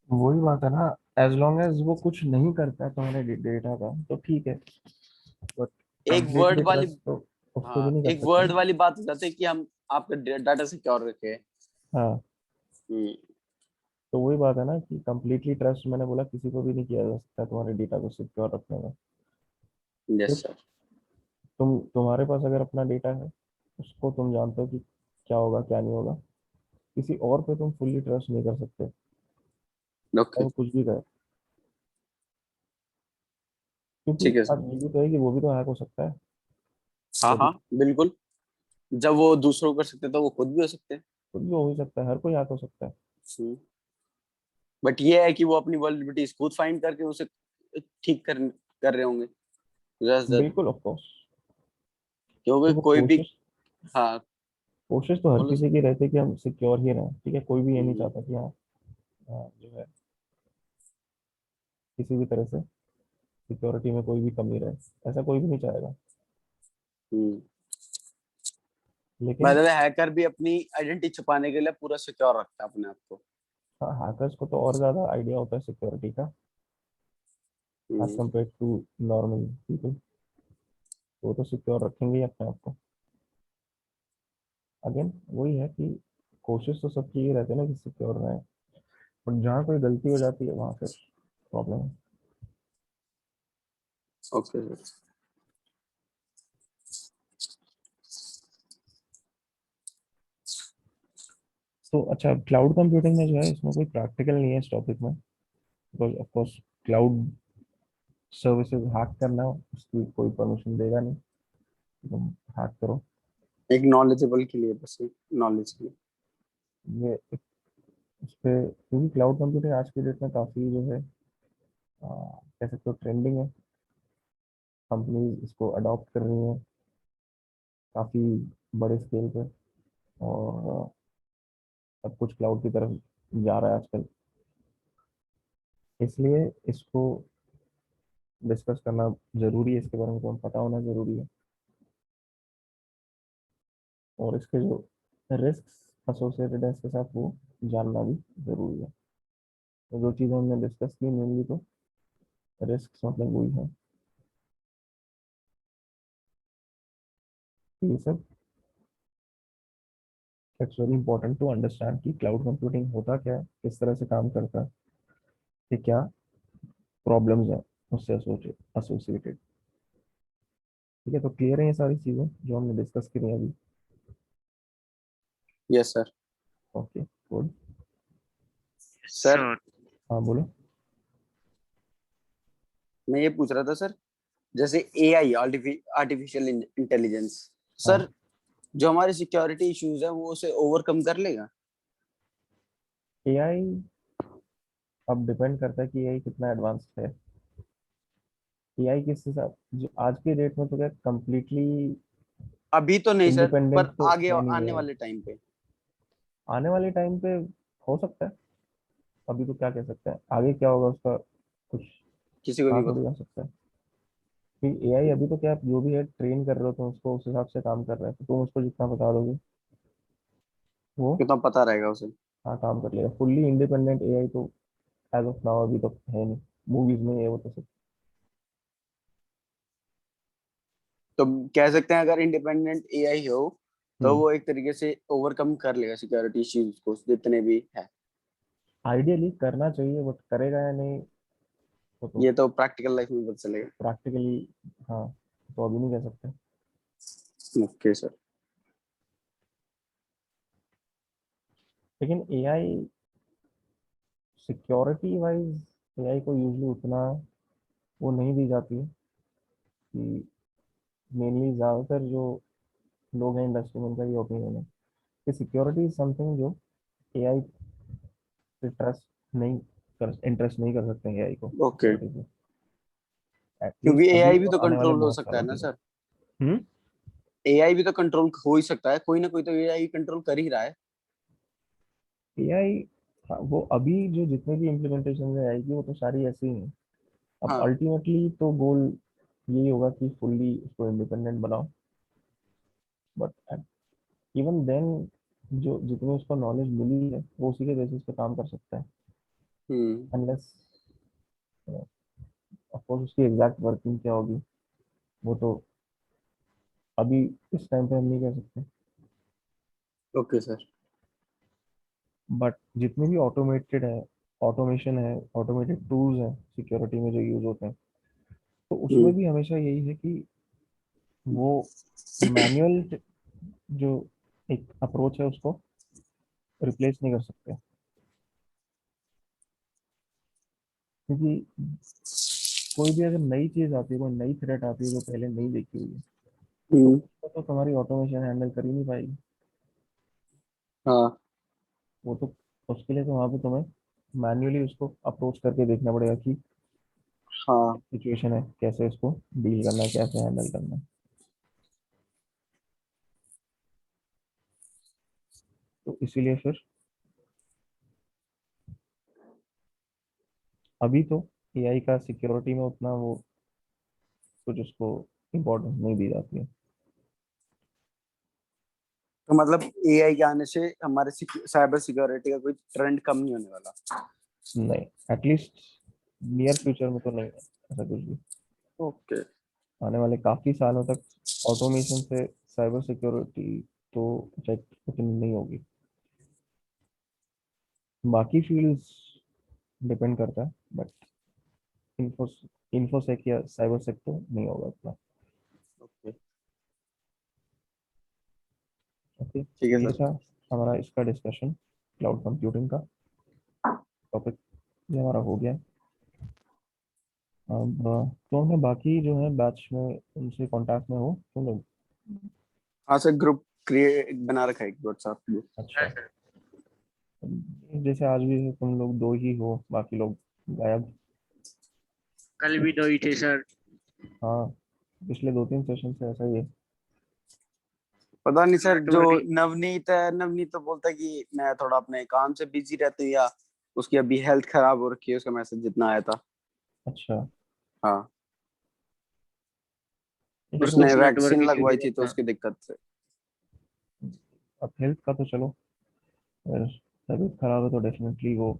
वही बात है ना, एज लॉन्ग एज वो कुछ नहीं करता है तुम्हारे डेटा का तो ठीक है, बट एक वर्ड कंप्लीटली वाली, ट्रस्ट तो उस पर भी हाँ नहीं कर एक सकते वर्ड ना। वाली बात हो जाती है कि हम आपका डाटा सिक्योर रखें। हाँ, हम्म। तो वही बात है ना कि कंप्लीटली ट्रस्ट मैंने बोला किसी को भी नहीं किया जा सकता तुम्हारे डेटा को सिक्योर रखने में। यस सिर्फ सर। तुम्हारे पास अगर अपना डेटा है, उसको तुम जानते हो कि क्या होगा क्या नहीं होगा, किसी और पे तुम फुल्ली ट्रस्ट नहीं कर सकते, चाहे ओके। वो कुछ भी करे। क्योंकि ठीक है सर। अब ये भी तो है कि वो भी तो हैक हो सकता है हाँ कभी, हाँ बिल्कुल, जब वो दूसरों को कर सकते हैं तो वो खुद भी हो सकते हैं। कुछ भी हो ही सकता है, हर कोई हैक हो सकता है। बट ये है कि वो अपनी वल्नरेबिलिटीज खुद फाइंड करके उसे ठीक कर रहे होंगे। That's the- बिल्कुल ऑफ कोर्स। क्योंकि देखो कोई भी, कोशिश, हाँ कोशिश तो हर बोलो सर। किसी की रहती है कि हम सिक्योर ही रहें, ठीक है, कोई भी ये नहीं हम्म चाहता कि हाँ, जो है किसी भी तरह से सिक्योरिटी में कोई भी कमी रहे, ऐसा कोई भी नहीं चाहेगा। हम्म। बाय लेकिन द वे हैकर भी अपनी आइडेंटिटी छुपाने के लिए पूरा सिक्योर रखता है अपने आप को। हाँ, हैकर्स को तो और ज़्यादा आइडिया होता है सिक्योरिटी का edge hmm. Compare to normal people, तो वो तो सिक्योर रखेंगे ही अपने आप को। अगेन वही है कि कोशिश तो सबकी ये रहती है ना कि सिक्योर रहे, बट जहाँ कोई गलती हो जाती है वहाँ फिर प्रॉब्लम है। Okay sir. तो अच्छा, क्लाउड कंप्यूटिंग में जो है इसमें कोई प्रैक्टिकल नहीं है इस टॉपिक में, because of course cloud services hack करना उसकी कोई परमिशन देगा नहीं कि तुम हैक करो। एक नॉलेजेबल के लिए, बस एक नॉलेज के लिए। ये इस पे क्योंकि क्लाउड कंप्यूटिंग आज की डेट में काफ़ी जो है कह सकते हो ट्रेंडिंग है, कंपनी इसको अडॉप्ट कर रही है काफ़ी बड़े स्केल पे, और सब कुछ क्लाउड की तरफ जा रहा है आजकल, इसलिए इसको डिस्कस करना जरूरी है, इसके बारे में तो पता होना जरूरी है, और इसके जो रिस्क एसोसिएटेड है इसके साथ वो जानना भी जरूरी है। तो जो चीज़ें हमने डिस्कस की मेनली तो रिस्क मतलब वही है, ये सब it's very important to understand कि क्लाउड कंप्यूटिंग होता क्या है, किस तरह से काम करता है, कि क्या प्रॉब्लम्स हैं उससे एसोसिएटेड। ठीक है, तो क्लियर है ये सारी चीजें जो हमने डिस्कस करी हैं अभी? Yes sir. Okay, good. Sir sure. हाँ बोलो। मैं ये पूछ रहा था सर, जैसे एआई आर्टिफिशियल इंटेलिजेंस हाँ, सर, जो हमारे सिक्योरिटी इश्यूज है वो उसे ओवरकम कर लेगा? एआई अब डिपेंड करता है कि एआई कितना एडवांस्ड है। एआई किस हिसाब, जो आज के डेट में तो क्या कंप्लीटली अभी तो नहीं सर, इंडिपेंडेंट पर तो आगे है नहीं आने एआई। वाले टाइम पे। आने वाले टाइम पे हो सकता है, अभी तो क्या कह सकते हैं आगे क्या होगा उसका, कुछ किसी को कहा नहीं थोड़ी पता। जा सकता है। कि एआई अभी तो क्या, आप जो भी है ट्रेन कर रहे हो तो उसको उस हिसाब से काम कर रहा है, तो तुम उसको जितना बता दोगे वो कितना पता रहेगा उसे? हाँ काम कर लेगा। फुल्ली इंडिपेंडेंट एआई तो एज ऑफ नाउ अभी तो है नहीं, मूवीज में ही है वो तो सब। तो कह सकते हैं अगर इंडिपेंडेंट एआई हो तो हम्म। वो एक तरीके से ओवरकम कर लेगा सिक्योरिटी इश्यूज को जितने भी है। आइडियली करना चाहिए, बट करेगा या नहीं वो तो ये तो प्रैक्टिकल लाइफ में पता चलेगा। प्रैक्टिकली, हाँ, तो अभी नहीं कह सकते। Okay sir. लेकिन एआई सिक्योरिटी वाइज एआई को यूजली उतना वो नहीं दी जाती है, कि मेनली ज़्यादातर जो लोग हैं इंडस्ट्री में उनका ये ओपिनियन है कि सिक्योरिटी इज समथिंग जो एआई पे ट्रस्ट नहीं कर, इंटरेस्ट नहीं कर सकते एआई को ओके, सिक्योरिटी से, क्योंकि एटलीस्ट अभी एआई भी तो और आने वाले कंट्रोल हो बहुत सकता है सालों ना के लिए। सर। हम्म। एआई भी तो कंट्रोल हो ही सकता है, कोई ना कोई तो एआई कंट्रोल कर ही रहा है। एआई, वो अभी जो जितने भी इम्प्लीमेंटेशन है एआई की वो तो सारी ऐसी ही हैं। अब हाँ। अल्टीमेटली तो गोल यही होगा कि फुल्ली उसको इंडिपेंडेंट बनाओ, बट इवन देन जो जितनी उसको नॉलेज मिली है वो उसी के बेसिस पे काम कर सकता है, हम्म। अनलेस ऑफ कोर्स उसकी एग्जैक्ट वर्किंग क्या होगी वो तो अभी इस टाइम पे हम नहीं कह सकते। Okay sir. बट जितने भी ऑटोमेटेड है, ऑटोमेशन है, ऑटोमेटेड टूल्स हैं सिक्योरिटी में जो यूज होते हैं, तो उसमें हम्म। भी हमेशा यही है कि वो मैनुअल जो एक अप्रोच है उसको रिप्लेस नहीं कर सकते, क्योंकि कोई भी अगर नई चीज आती है, कोई नई थ्रेट आती है जो पहले नहीं देखी हुई है, तो हम्म। उसको तो तुम्हारी ऑटोमेशन हैंडल कर ही नहीं पाएगी। हाँ। वो तो उसके लिए तो वहाँ पे तुम्हें मैन्युअली उसको अप्रोच करके देखना पड़ेगा कि हाँ। सिचुएशन है, कैसे इसको डील करना है, कैसे हैंडल करना है। तो इसीलिए फिर अभी तो एआई का सिक्योरिटी में उतना वो कुछ उसको इम्पोर्टेंस नहीं दी जाती है। तो मतलब एआई के आने से हमारे साइबर सिक्योरिटी का कोई ट्रेंड कम नहीं होने वाला? नहीं, एटलीस्ट नियर फ्यूचर में तो नहीं है ऐसा कुछ भी। ओके। आने वाले काफी सालों तक ऑटोमेशन से साइबर सिक्योरिटी तो शायद उतनी नहीं होगी। बाकी फील्ड्स डिपेंड करता है, बट इन्फो इन्फोसेक या साइबर सेक तो नहीं होगा इतना। ओके। ओके, ठीक तो है ये सर। था हमारा इसका डिस्कशन, क्लाउड कंप्यूटिंग का टॉपिक ये हमारा हो गया। अब तो हमें बाकी जो है बैच में उनसे कांटेक्ट में हो तुम लोग? हाँ सर, ग्रुप क्रिएट बना रखा है एक व्हाट्सएप ग्रुप। अच्छा, जैसे आज भी तुम लोग दो ही हो, बाकी लोग गायब। कल भी दो ही थे सर। हाँ, पिछले 2-3 सेशन से ऐसा ही है। पता नहीं सर, जो नेटवर्क नवनीत है, नवनीत तो बोलता है कि मैं थोड़ा अपने काम से बिजी रहती हूँ, या उसकी अभी हेल्थ खराब हो रखी है, उसका मैसेज जितना आया था। अच्छा, हाँ। ठीक है तो उसने कुछ वैक्सीन नेटवर्क इशू लगवाई भी थी तो रहता है। उसकी दिक्कत से। अब हेल्थ का तो चलो, अगर तबीयत खराब है तो डेफिनेटली वो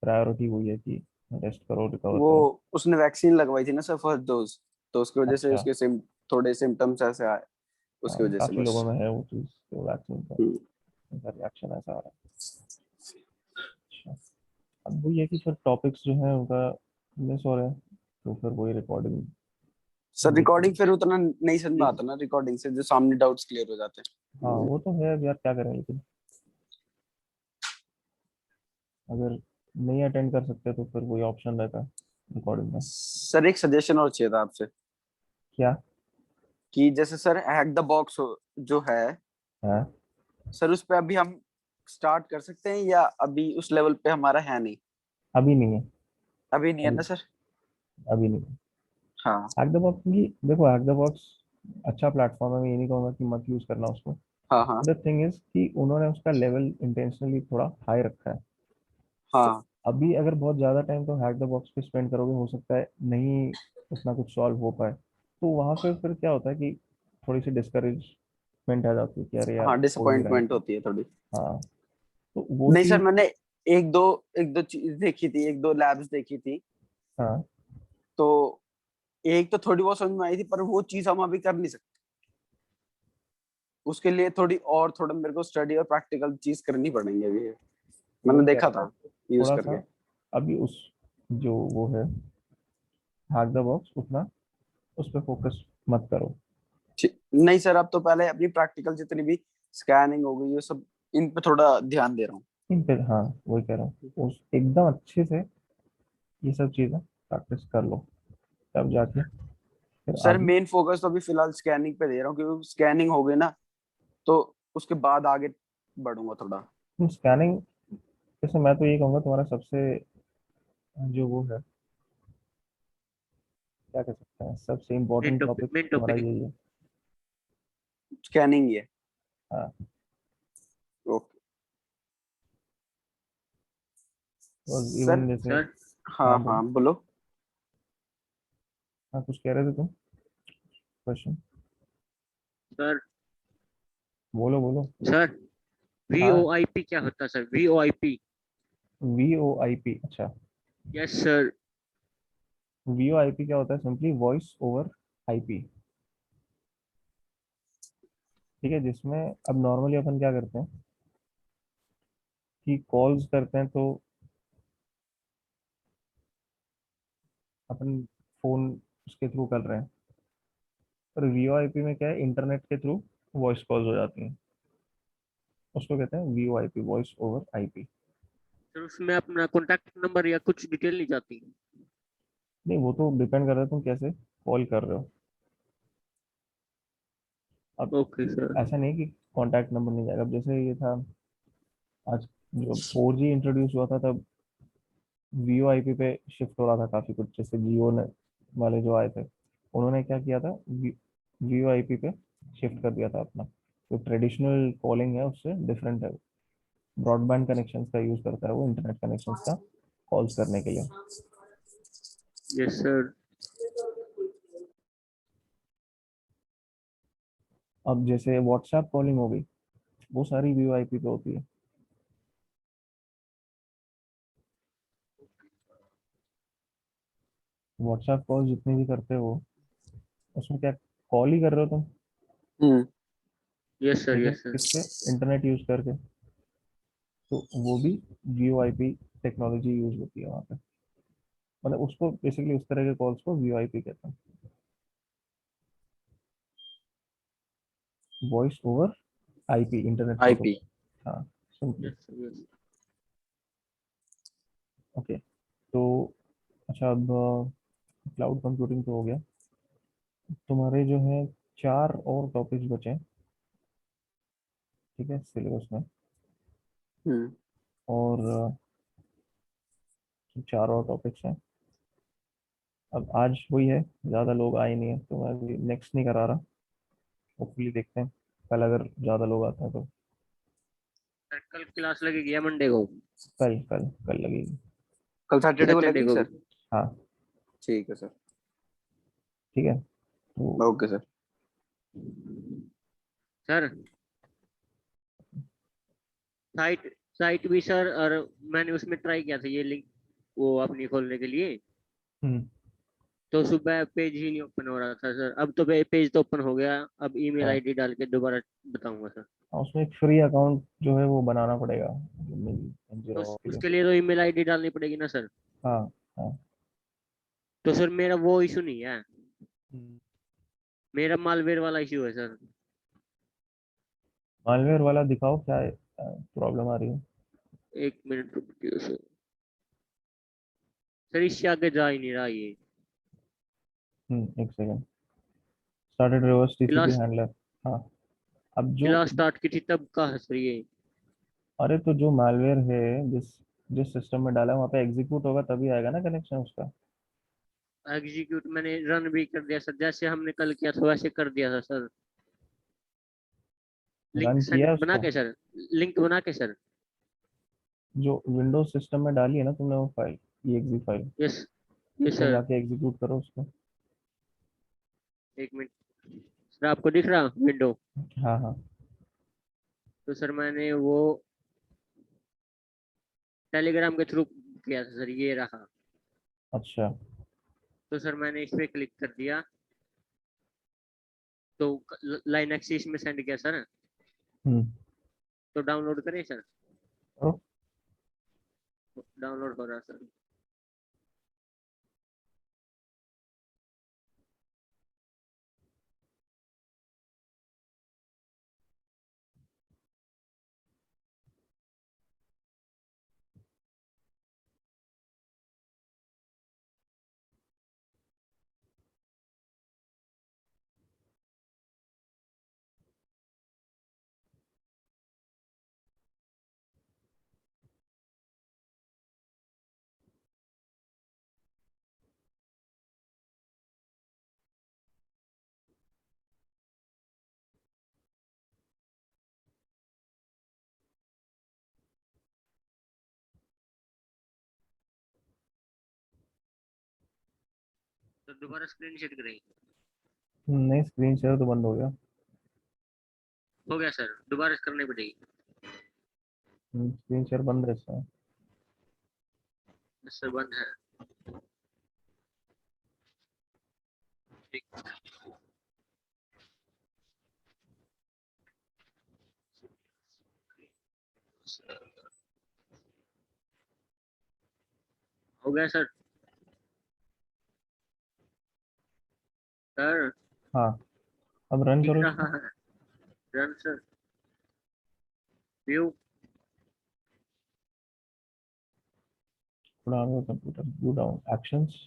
प्रायोरिटी हुई है कि रेस्ट करो, रिकवर वो करो। उसने वैक्सीन लगवाई थी ना सर, फर्स्ट डोज, तो उसकी वजह से अच्छा। उसके थोड़े सिम्टम्स ऐसे आए, हाँ, उसकी वजह से काफी बस। लोगों में है वो चीज, तो वैक्सीन का हम्म। रिएक्शन ऐसा आ रहा है। अच्छा, अब वो ये कि फिर टॉपिक्स जो हैं उनका मिस हो रहे हैं, तो फिर वही रिकॉर्डिंग सर देख के। रिकॉर्डिंग फिर उतना नहीं समझ में आता ना, रिकॉर्डिंग से जो सामने डाउट्स क्लियर हो जाते हैं। हाँ वो तो है, अब यार क्या करें, लेकिन अगर नहीं अटेंड कर सकते तो फिर वही ऑप्शन रहता है रिकॉर्डिंग का। सर एक सजेशन और चाहिए था आपसे, क्या कि जैसे सर हैक द बॉक्स जो है है? सर, उस पे अभी हम स्टार्ट कर सकते हैं या अभी उस लेवल पे हमारा है नहीं? अभी नहीं है। अभी नहीं है अभी ना सर? अभी नहीं है। हाँ हैक द बॉक्स की देखो, हैक द बॉक्स अच्छा प्लेटफॉर्म है, मैं ये नहीं कहूँगा कि मत यूज करना उसको। हाँ हाँ द थिंग इज कि उन्होंने उसका लेवल इंटेंशनली थोड़ा हाई रखा है। तो हाँ। अभी अगर बहुत ज़्यादा टाइम तो हैक द बॉक्स पे स्पेंड करोगे, हो सकता है नहीं उतना कुछ सॉल्व हो पाए, तो वहाँ पे फिर क्या होता है कि थोड़ी सी डिस्करेजमेंट आ जाती है कि अरे यार हाँ हो नहीं रहा है। डिसअपॉइंटमेंट होती है थोड़ी। हाँ, तो वो नहीं सर, चीज़। मैंने एक दो चीज देखी थी, एक दो लैब्स देखी थी, हाँ, तो एक तो थोड़ी बहुत समझ में आई थी, पर वो चीज हम अभी कर नहीं सकते। उसके लिए थोड़ा मेरे को स्टडी और प्रैक्टिकल चीज करनी पड़ेंगी अभी। मैंने वही कह देखा रहा हूँ था ना, यूज थोड़ा करके। सा अभी उस जो वो है हैक द बॉक्स, उतना उस पर फोकस मत करो। नहीं सर, अब तो पहले अपनी प्रैक्टिकल जितनी भी स्कैनिंग हो गई, ये सब इन पे थोड़ा ध्यान दे रहा हूँ। इन पे हाँ, वही कह रहा हूँ, उस एकदम अच्छे से ये सब चीज़ें प्रैक्टिस कर लो, तब जाके फिर सर आगे। मेन फोकस तो अभी फिलहाल स्कैनिंग पे दे रहा हूँ, क्योंकि स्कैनिंग हो गई ना, तो उसके बाद आगे बढ़ूंगा थोड़ा। स्कैनिंग, जैसे मैं तो ये कहूँगा तुम्हारा सबसे जो वो है, क्या कह सकते हैं, सबसे main important topic, topic main तुम्हारा टॉपिक। यही है। स्कैनिंग ही है। हाँ, ओके सर। इवन जैसे। सर हाँ हाँ बोलो। हाँ बोलो। हाँ, कुछ कह रहे थे तुम, क्वेश्चन। सर, बोलो बोलो। सर हाँ, VoIP क्या होता है सर? VoIP। VoIP, अच्छा। Yes sir. VoIP क्या होता है? Simply voice over IP. ठीक है, जिसमें अब नॉर्मली अपन क्या करते हैं कि कॉल्स करते हैं तो अपन फोन उसके थ्रू कर रहे हैं, पर VoIP में क्या है, इंटरनेट के थ्रू वॉइस कॉल्स हो जाती हैं, उसको कहते हैं VoIP, voice over IP. Sir उसमें अपना कॉन्टैक्ट नंबर या कुछ डिटेल नहीं जाती? नहीं, वो तो डिपेंड कर रहा है तुम कैसे कॉल कर रहे हो। अब ओके सर। ऐसा नहीं कि कॉन्टैक्ट नंबर नहीं जाएगा। अब जैसे ये था, आज जो 4G इंट्रोड्यूस हुआ था, तब VoIP पे शिफ्ट हो रहा था काफी कुछ, जैसे जियो ने वाले जो आए थे, उन्होंने क्या किया था, VoIP पे शिफ्ट कर दिया था अपना। तो ट्रेडिशनल कॉलिंग है उससे डिफरेंट है, ब्रॉडबैंड कनेक्शन का यूज करता है वो इंटरनेट कनेक्शन का कॉल्स करने के लिए। Yes sir. अब जैसे व्हाट्सएप कॉलिंग हो गई, वो सारी VoIP पे होती है। व्हाट्सएप कॉल जितनी भी करते हो, उसमें क्या कॉल ही कर रहे हो तुम, हम्म। यस सर, लेकिन यस सर। किससे, इंटरनेट यूज करके, तो वो भी VoIP टेक्नोलॉजी यूज होती है वहाँ पे। मतलब उसको बेसिकली उस तरह के कॉल्स को VoIP कहते हैं, voice over IP, internet IP. Protocol. हाँ, simply. Yes sir, yes. Okay, तो अच्छा, अब क्लाउड कंप्यूटिंग तो हो गया, तुम्हारे जो है 4 और टॉपिक्स बचे हैं, ठीक है, सिलेबस में। हम्म। और 4 और टॉपिक्स हैं। अब आज वही है, ज़्यादा लोग आए नहीं है, तो मैं अभी नेक्स्ट नहीं करा रहा। होपफुली देखते हैं, कल अगर ज़्यादा लोग आते हैं तो। सर कल क्लास लगेगी या मंडे को? कल कल कल लगेगी। कल सैटरडे को सैटरडे लगेगी को भी? सर? हाँ, ठीक है सर। ठीक है, तो okay sir. Sir site site भी सर, और मैंने उसमें ट्राई किया था ये लिंक, वो अपनी खोलने के लिए, हम्म। तो सुबह पेज ही नहीं ओपन हो रहा था सर। अब तो पेज तो ओपन हो गया। अब ईमेल हाँ, आईडी डाल के दोबारा बताऊंगा सर। उसमें एक फ्री अकाउंट जो है वो बनाना पड़ेगा तो एनजीओ के लिए। उसके लिए तो ईमेल आईडी डालनी पड़ेगी ना सर। हाँ हाँ। तो सर मेरा वो इशू नहीं है, हम्म। मेरा मालवेयर वाला इशू है सर। मालवेयर वाला दिखाओ क्या प्रॉब्लम आ रही है। एक मिनट रुकिए सर। सर इससे आगे जा ही नहीं रहा ये। एक second. Started reverse TCP class handler. हाँ। अब जो क्लास स्टार्ट की थी तब का है सर ये। अरे तो जो मालवेयर है, जिस जिस सिस्टम में डाला है वहाँ पे एग्जीक्यूट होगा तभी आएगा ना कनेक्शन उसका। एग्जीक्यूट मैंने रन भी कर दिया सर, जैसे हमने कल किया था वैसे कर दिया था सर। लिंक रन सेंड किया बना उसको। के सर, लिंक बना के सर। जो विंडोज सिस्टम में डाली है ना तुमने वो file, exe file, yes yes उसमें सर। जाके एग्जीक्यूट करो उसको। एक मिनट सर, आपको दिख रहा विंडो? हाँ हाँ। तो सर मैंने वो टेलीग्राम के थ्रू किया था सर, ये रहा। अच्छा। तो सर मैंने इस पे क्लिक कर दिया, तो लाइन एक्सिस में सेंड किया सर। हम्म। तो डाउनलोड करें सर? करो। डाउनलोड हो रहा सर। तो दोबारा स्क्रीन शेयर करेंगे? नहीं, स्क्रीन शेयर तो बंद हो गया। हो गया सर, दोबारा करनी पड़ेगी? स्क्रीन शेयर बंद है इसका। सर बंद है। ठीक। हो गया सर। सर हाँ, अब रन दिख करो रहा इसको। है। Run sir. View. Down computer, view down actions.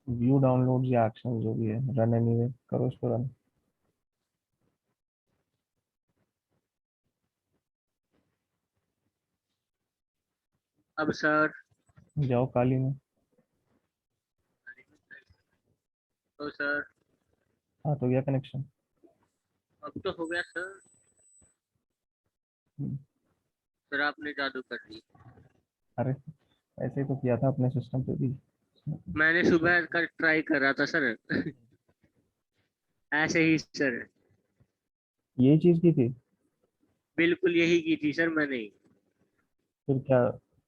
View download या एक्शन जो भी है, रन एनीवे करो इसको रन। अब सर। जाओ काली में। तो सर हाँ, तो गया कनेक्शन। अब तो हो गया सर। सर आपने जादू कर दी। अरे ऐसे ही तो किया था अपने सिस्टम पे भी। मैंने सुबह का ट्राई कर रहा था सर। ऐसे ही सर। यही चीज की थी। बिल्कुल यही की थी सर मैंने। फिर क्या,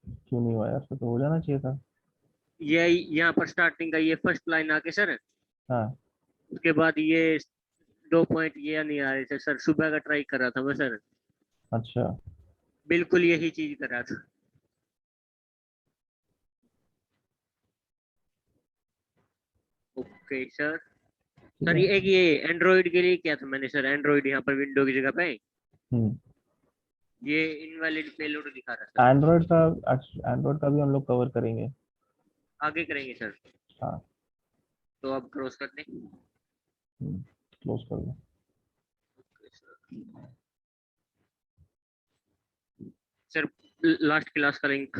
क्यों नहीं हुआ यार? फिर तो हो जाना चाहिए था। ये यहाँ पर स्टार्टिंग का ये फर्स्ट लाइन आके सर, हाँ। उसके बाद ये 2 पॉइंट ये नहीं आ रहे थे सर। सुबह का ट्राई कर रहा था मैं सर, अच्छा। बिल्कुल यही चीज कर रहा था। Okay sir. ठीक सर है। ये एक ये एंड्रॉइड के लिए किया था मैंने सर, एंड्रॉइड यहाँ पर विंडो की जगह पे हम्म। ये इनवैलिड पेलोड दिखा रहा है सर। एंड्रॉइड का भी हम लोग कवर करेंगे। आगे करेंगे सर। हाँ। तो अब क्रॉस कर दें। क्लोज कर दो। सर लास्ट क्लास का लिंक